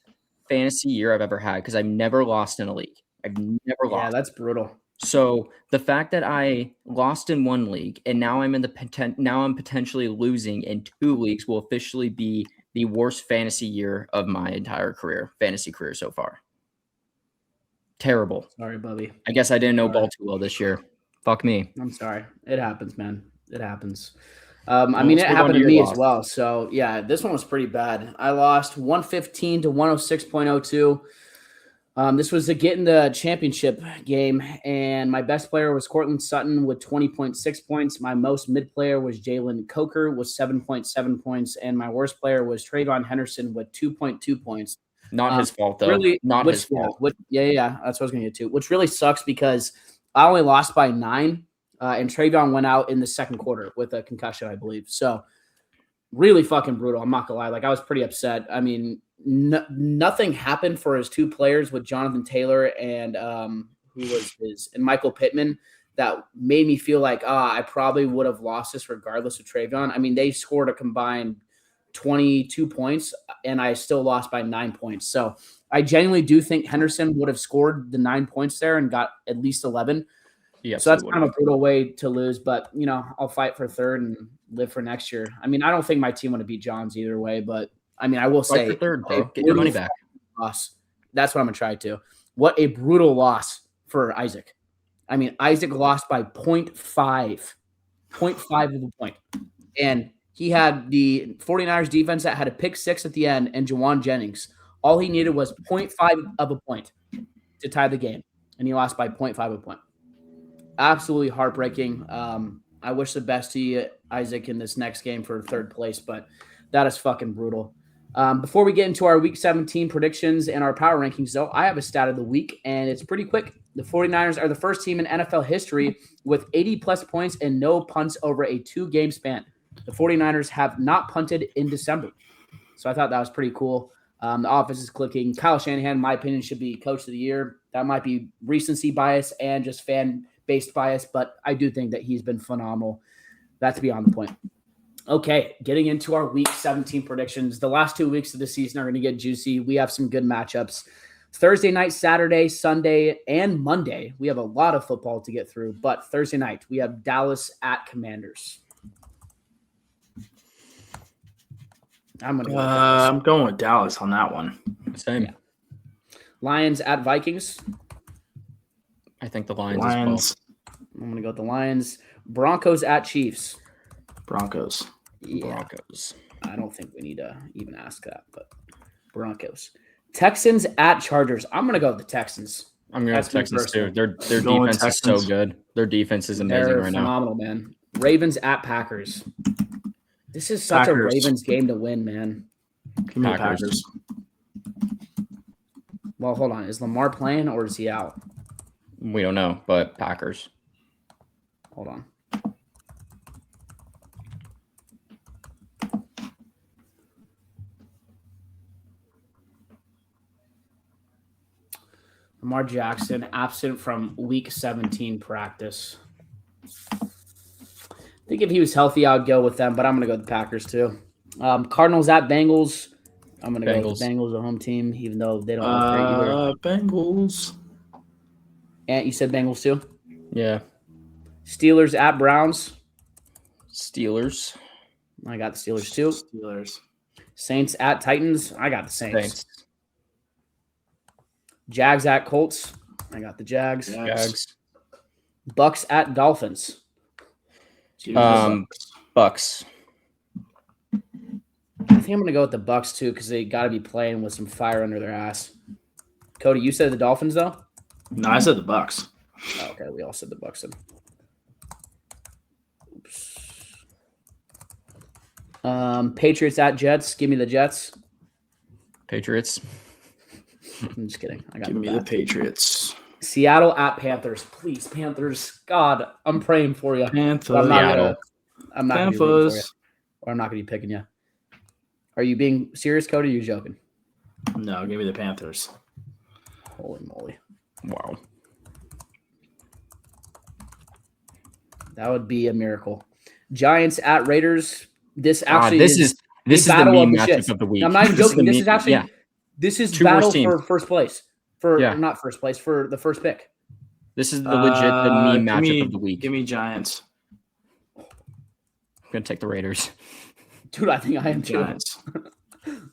fantasy year I've ever had because I've never lost in a league. I've never lost. Yeah, that's brutal. So the fact that I lost in 1 league and now I'm potentially losing in 2 leagues will officially be the worst fantasy year of my entire fantasy career so far. Terrible. Sorry, Bubby. I guess I didn't know ball too well this year. Fuck me. I'm sorry. It happens, man. It happens. It happened to me as well. So yeah, this one was pretty bad. I lost 115 to 106.02. This was to get in the championship game, and my best player was Cortland Sutton with 20.6 points. My most mid player was Jalen Coker with 7.7 points, and my worst player was Trayvon Henderson with 2.2 points. Not his fault, though. Really, not his fault. Yeah. That's what I was going to get to. Which really sucks because I only lost by 9, and Trayvon went out in the second quarter with a concussion, I believe. So really fucking brutal. I'm not going to lie. Like, I was pretty upset. I mean, nothing happened for his 2 players with Jonathan Taylor and and Michael Pittman that made me feel like I probably would have lost this regardless of Trayvon. I mean, they scored a combined 22 points and I still lost by 9 points. So I genuinely do think Henderson would have scored the 9 points there and got at least 11. Yeah, so that's kind of a brutal way to lose, but I'll fight for third and live for next year. I mean, I don't think my team would have beat John's either way, but I mean, I will say, for third, bro. Get your money back. Loss. That's what I'm going to try to. What a brutal loss for Isaac. I mean, Isaac lost by 0.5 of a point. And he had the 49ers defense that had a pick 6 at the end and Jawan Jennings. All he needed was 0.5 of a point to tie the game. And he lost by 0.5 of a point. Absolutely heartbreaking. I wish the best to you, Isaac, in this next game for third place, but that is fucking brutal. Before we get into our Week 17 predictions and our power rankings, though, I have a stat of the week, and it's pretty quick. The 49ers are the first team in NFL history with 80-plus points and no punts over a 2-game span. The 49ers have not punted in December. So I thought that was pretty cool. The offense is clicking. Kyle Shanahan, in my opinion, should be coach of the year. That might be recency bias and just fan-based bias, but I do think that he's been phenomenal. That's beyond the point. Okay, getting into our Week 17 predictions. The last 2 weeks of the season are going to get juicy. We have some good matchups. Thursday night, Saturday, Sunday, and Monday. We have a lot of football to get through, but Thursday night, we have Dallas at Commanders. I'm going with Dallas on that one. Same. Yeah. Lions at Vikings. I think the Lions as well. I'm going to go with the Lions. Broncos at Chiefs. Broncos. Yeah. Broncos. I don't think we need to even ask that, but Broncos. Texans at Chargers. I'm going to go with the Texans. I'm going to go with Texans too. Their defense is so good. Their defense is amazing right now. Phenomenal, man. Ravens at Packers. This is such a Ravens game to win, man. Give me Packers. Well, hold on. Is Lamar playing or is he out? We don't know, but Packers. Hold on. Lamar Jackson, absent from Week 17 practice. I think if he was healthy, I would go with them, but I'm going to go with the Packers too. Cardinals at Bengals. I'm going to go with the Bengals, the home team, even though they don't look great either. Bengals. And you said Bengals too? Yeah. Steelers at Browns. Steelers. I got the Steelers too. Steelers. Saints at Titans. I got the Saints. Jags at Colts. I got the Jags. Jags. Bucks at Dolphins. Bucks. I think I'm going to go with the Bucks too because they got to be playing with some fire under their ass. Cody, you said the Dolphins though? No, I said the Bucks. Oh, okay, we all said the Bucks then. Oops. Patriots at Jets. Give me the Jets. Patriots. I'm just kidding. Give me the Patriots. Seattle at Panthers. Please, Panthers. God, I'm praying for you. Panthers. I'm not going to be rooting for you. Or I'm not going to be picking you. Are you being serious, Cody, or are you joking? No, give me the Panthers. Holy moly. Wow. That would be a miracle. Giants at Raiders. This is the meme matchup of the week. I'm not even joking. This is battle for first place. Not first place, for the first pick. This is the meme matchup of the week. Give me Giants. I'm going to take the Raiders. Dude, I think I am Giants.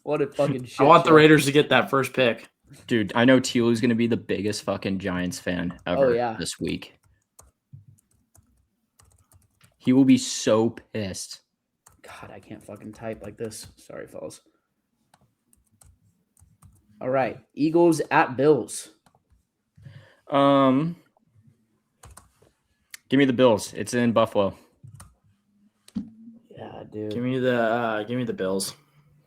What a fucking shit. I want the Raiders to get that first pick. Dude, I know Tealu's going to be the biggest fucking Giants fan ever this week. He will be so pissed. God, I can't fucking type like this. Sorry, fellas. All right. Eagles at Bills. Give me the Bills. It's in Buffalo. Yeah, dude. Give me the Bills.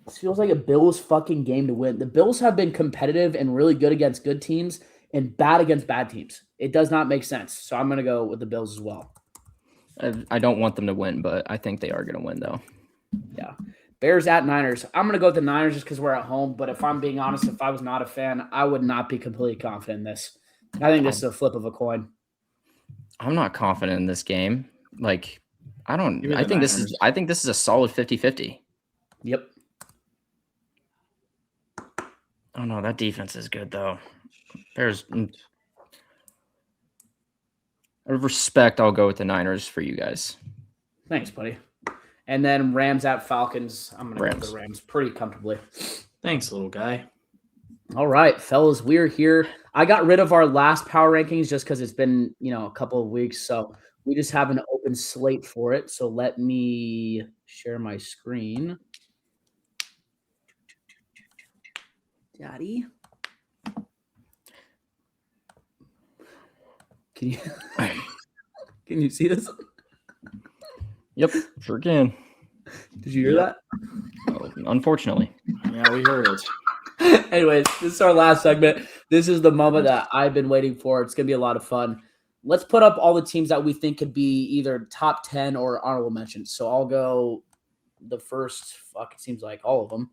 This feels like a Bills fucking game to win. The Bills have been competitive and really good against good teams and bad against bad teams. It does not make sense. So I'm going to go with the Bills as well. I don't want them to win, but I think they are going to win, though. Yeah. Bears at Niners. I'm going to go with the Niners just because we're at home. But if I'm being honest, if I was not a fan, I would not be completely confident in this. I think this is a flip of a coin. I'm not confident in this game. Like, I think this is a solid 50-50. Yep. Oh no, that defense is good though. Bears. Out of respect, I'll go with the Niners for you guys. Thanks, buddy. And then Rams at Falcons. I'm going to go with the Rams pretty comfortably. Thanks, little guy. All right, fellas, we're here. I got rid of our last power rankings just because it's been, a couple of weeks. So we just have an open slate for it. So let me share my screen. Daddy. Can you see this? Yep, sure can. Did you hear that? Oh, unfortunately. Yeah, we heard it. Anyways, this is our last segment. This is the moment that I've been waiting for. It's going to be a lot of fun. Let's put up all the teams that we think could be either top 10 or honorable mentions. So I'll go the first, it seems like all of them.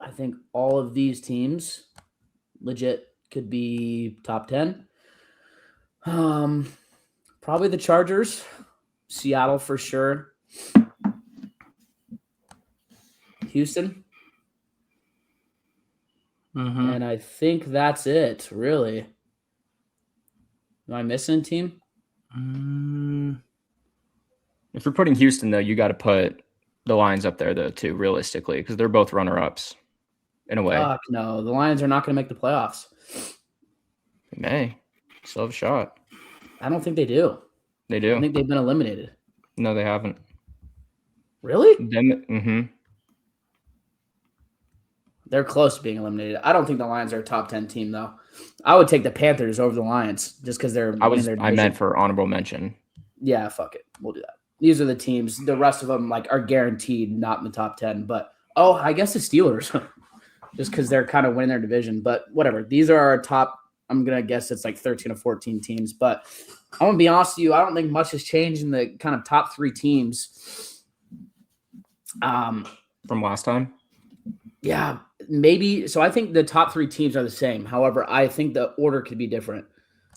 I think all of these teams legit could be top 10. Probably the Chargers, Seattle for sure. Houston. Mm-hmm. And I think that's it, really. Am I missing a team? If you're putting Houston, though, you got to put the Lions up there, though, too, realistically, because they're both runner-ups in a way. Fuck no. The Lions are not going to make the playoffs. They may. Still have a shot. I don't think they do. They do. I think they've been eliminated. No, they haven't. Really? Mm-hmm. They're close to being eliminated. I don't think the Lions are a top 10 team, though. I would take the Panthers over the Lions just because they're in their division. I meant for honorable mention. Yeah, fuck it. We'll do that. These are the teams. The rest of them are guaranteed not in the top 10. But, I guess the Steelers just because they're kind of winning their division. But whatever. These are our top, I'm going to guess it's like 13 or 14 teams. But I'm going to be honest with you. I don't think much has changed in the kind of top 3 teams. From last time? Yeah, maybe. So I think the top 3 teams are the same. However, I think the order could be different.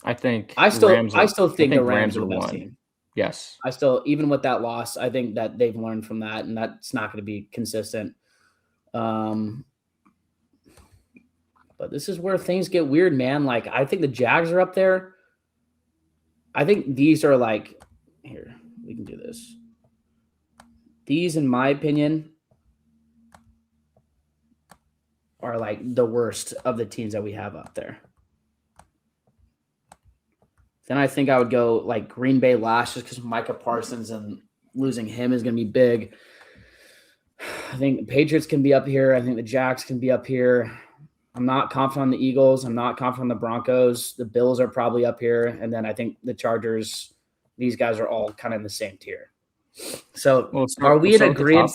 I think I still think the Rams are the best team. Yes. Even with that loss, I think that they've learned from that, and that's not going to be consistent. But this is where things get weird, man. Like, I think the Jags are up there. I think these are like, here, we can do this. These, in my opinion, are like the worst of the teams that we have up there. Then I think I would go like Green Bay last just because Micah Parsons and losing him is going to be big. I think the Patriots can be up here. I think the Jags can be up here. I'm not confident on the Eagles. I'm not confident on the Broncos. The Bills are probably up here. And then I think the Chargers, these guys are all kind of in the same tier. So are we in agreement?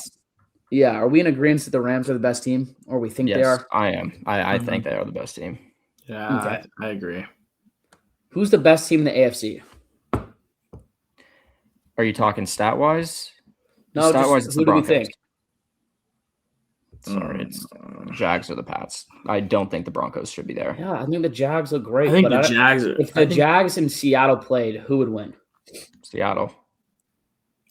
Yeah. Are we in agreement that the Rams are the best team, or we think they are? I am. I think they are the best team. Yeah, okay. I agree. Who's the best team in the AFC? Are you talking stat-wise? No, stat-wise, it's the Broncos. Who do we think? Sorry, it's Jags or the Pats. I don't think the Broncos should be there. Yeah, I think the Jags look great. I think the Jags. If the Jags and Seattle played, who would win? Seattle.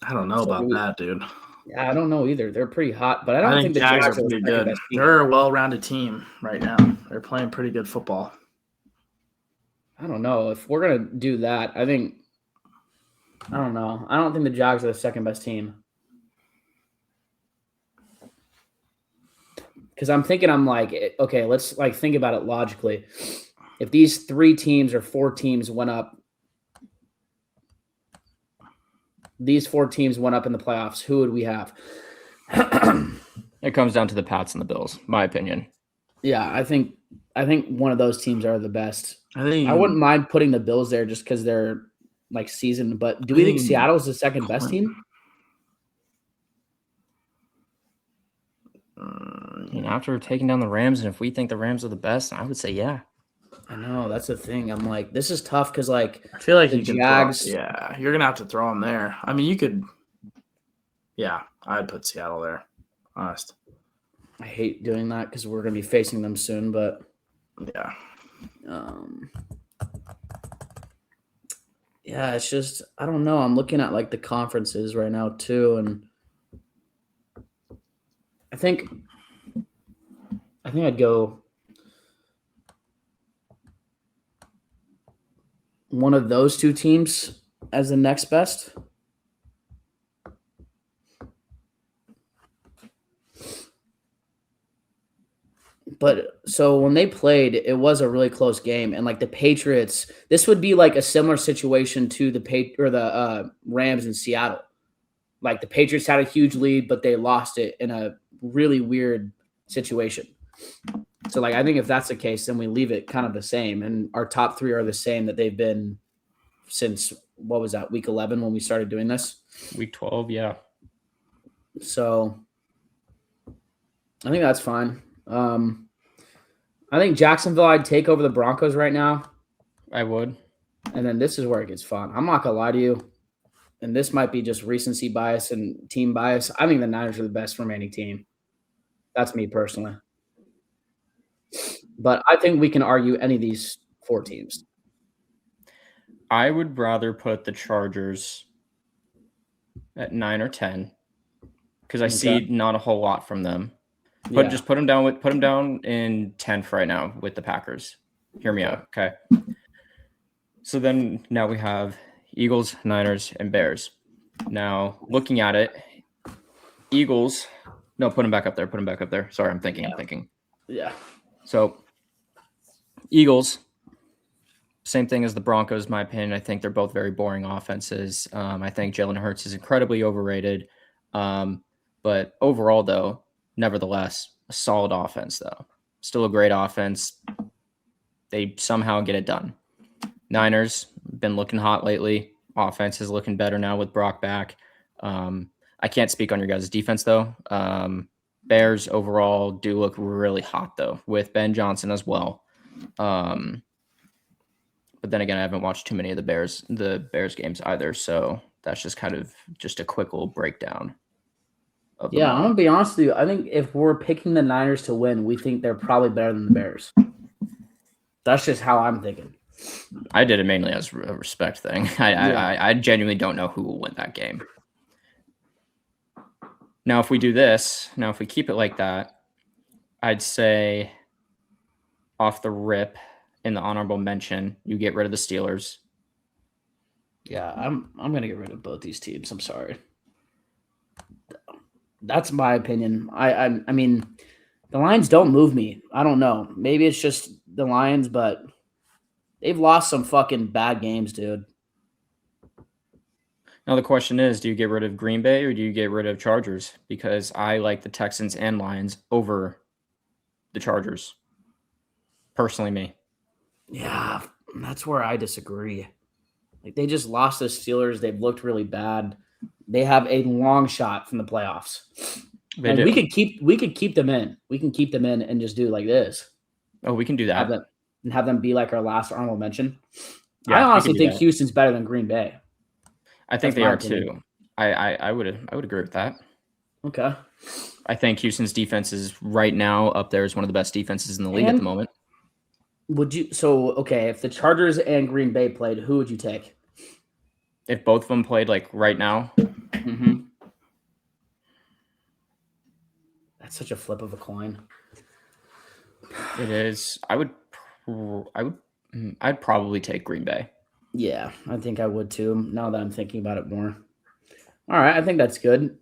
I don't know about that, dude. Yeah, I don't know either. They're pretty hot, but I don't think the Jags are pretty good. They're a well-rounded team right now. They're playing pretty good football. I don't know. If we're going to do that, I don't know. I don't think the Jags are the second best team. Because I'm like, okay, let's like think about it logically. If these 3 teams or 4 teams went up, these 4 teams went up in the playoffs, who would we have? It comes down to the Pats and the Bills, my opinion. Yeah, I think one of those teams are the best. I wouldn't mind putting the Bills there just because they're like seasoned. But do we think Seattle's the second best team? After taking down the Rams, and if we think the Rams are the best, I would say yeah. I know, that's the thing. I'm like, this is tough because like I feel like the Jags. You're gonna have to throw them there. I mean, you could. Yeah, I'd put Seattle there. Honest. I hate doing that because we're gonna be facing them soon, but yeah. Yeah, it's just I don't know. I'm looking at like the conferences right now too, and I think I'd go one of those 2 teams as the next best. But so when they played, it was a really close game, and like the Patriots, this would be like a similar situation to the Rams in Seattle. Like the Patriots had a huge lead, but they lost it in a really weird situation. So like I think if that's the case, then we leave it kind of the same, and our top 3 are the same that they've been since what was that, week 11 when we started doing this? Week 12, yeah. So I think that's fine. I think Jacksonville I'd take over the Broncos right now. I would. And then this is where it gets fun. I'm not gonna lie to you, and this might be just recency bias and team bias. I think the Niners are the best remaining team. That's me personally. But I think we can argue any of these 4 teams. I would rather put the Chargers at 9 or 10 because I see not a whole lot from them. Just put them down in 10th right now with the Packers. Hear me out, okay? So then now we have Eagles, Niners, and Bears. Now looking at it, Eagles. No, put them back up there. Sorry, I'm thinking. Yeah. So Eagles, same thing as the Broncos, in my opinion. I think they're both very boring offenses. I think Jalen Hurts is incredibly overrated. But overall, though, nevertheless, a solid offense, though. Still a great offense. They somehow get it done. Niners, been looking hot lately. Offense is looking better now with Brock back. I can't speak on your guys' defense, though. Bears overall do look really hot, though, with Ben Johnson as well. But then again, I haven't watched too many of the Bears games either, so that's just kind of just a quick little breakdown. Yeah, I'm going to be honest with you. I think if we're picking the Niners to win, we think they're probably better than the Bears. That's just how I'm thinking. I did it mainly as a respect thing. I genuinely don't know who will win that game. Now, if we do this, if we keep it like that, I'd say off the rip in the honorable mention, you get rid of the Steelers. Yeah, I'm going to get rid of both these teams. I'm sorry. That's my opinion. I mean, the Lions don't move me. I don't know. Maybe it's just the Lions, but They've lost some fucking bad games, dude. Now the question is, do you get rid of Green Bay or do you get rid of Chargers? Because I like the Texans and Lions over the Chargers. Personally, me. Yeah, that's where I disagree. Like they just lost the Steelers. They've looked really bad. They have a long shot from the playoffs. And we could keep them in. We can keep them in and just do like this. Oh, we can do that. Have them be like our last honorable mention. Yeah, I honestly think Houston's better than Green Bay. I think they are too. I would agree with that. Okay. I think Houston's defense is right now up there as one of the best defenses in the league at the moment. If the Chargers and Green Bay played, who would you take? If both of them played like right now, That's such a flip of a coin. It is. I'd probably take Green Bay. Yeah, I think I would too. Now that I'm thinking about it more. All right, I think that's good.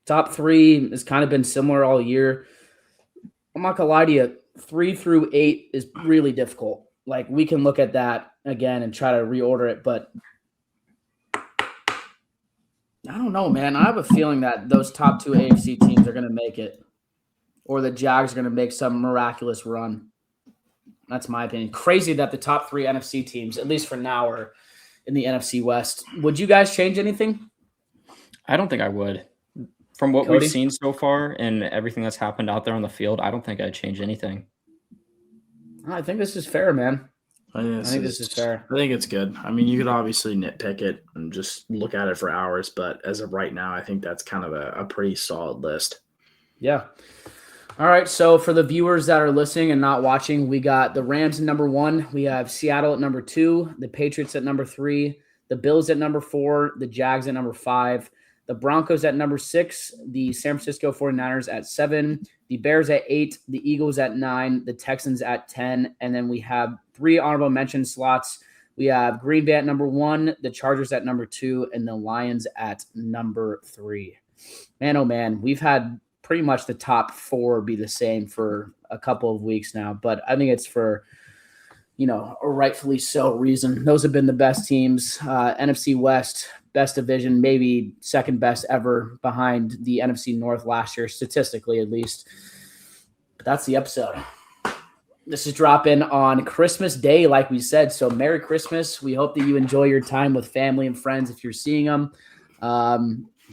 Top 3 has kind of been similar all year. I'm not gonna lie to you. 3 through 8 is really difficult. Like we can look at that again and try to reorder it, but I don't know, man. I have a feeling that those top 2 AFC teams are going to make it, or the Jags are going to make some miraculous run. That's my opinion. Crazy that the top 3 NFC teams, at least for now, are in the NFC West. Would you guys change anything? I don't think I would. From what we've seen so far and everything that's happened out there on the field, I don't think I'd change anything. I think this is fair, man. I think this is fair. I think it's good. I mean, you could obviously nitpick it and just look at it for hours, but as of right now, I think that's kind of a pretty solid list. Yeah. All right, so for the viewers that are listening and not watching, we got the Rams at number 1. We have Seattle at number 2, the Patriots at number 3, the Bills at number 4, the Jags at number 5, the Broncos at number 6, the San Francisco 49ers at 7, the Bears at 8, the Eagles at 9, the Texans at 10, and then we have 3 honorable mention slots. We have Green Bay at number 1, the Chargers at number 2, and the Lions at number 3. Man, oh man, we've had pretty much the top 4 be the same for a couple of weeks now, but I think it's for, a rightfully so reason. Those have been the best teams. NFC West, best division, maybe second best ever behind the NFC North last year, statistically at least. But that's the episode. This is dropping on Christmas Day, like we said. So Merry Christmas. We hope that you enjoy your time with family and friends if you're seeing them.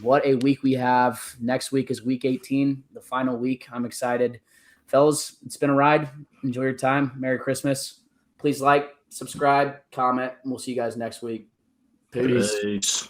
What a week we have. Next week is week 18, the final week. I'm excited. Fellas, it's been a ride. Enjoy your time. Merry Christmas. Please like, subscribe, comment, and we'll see you guys next week. Peace.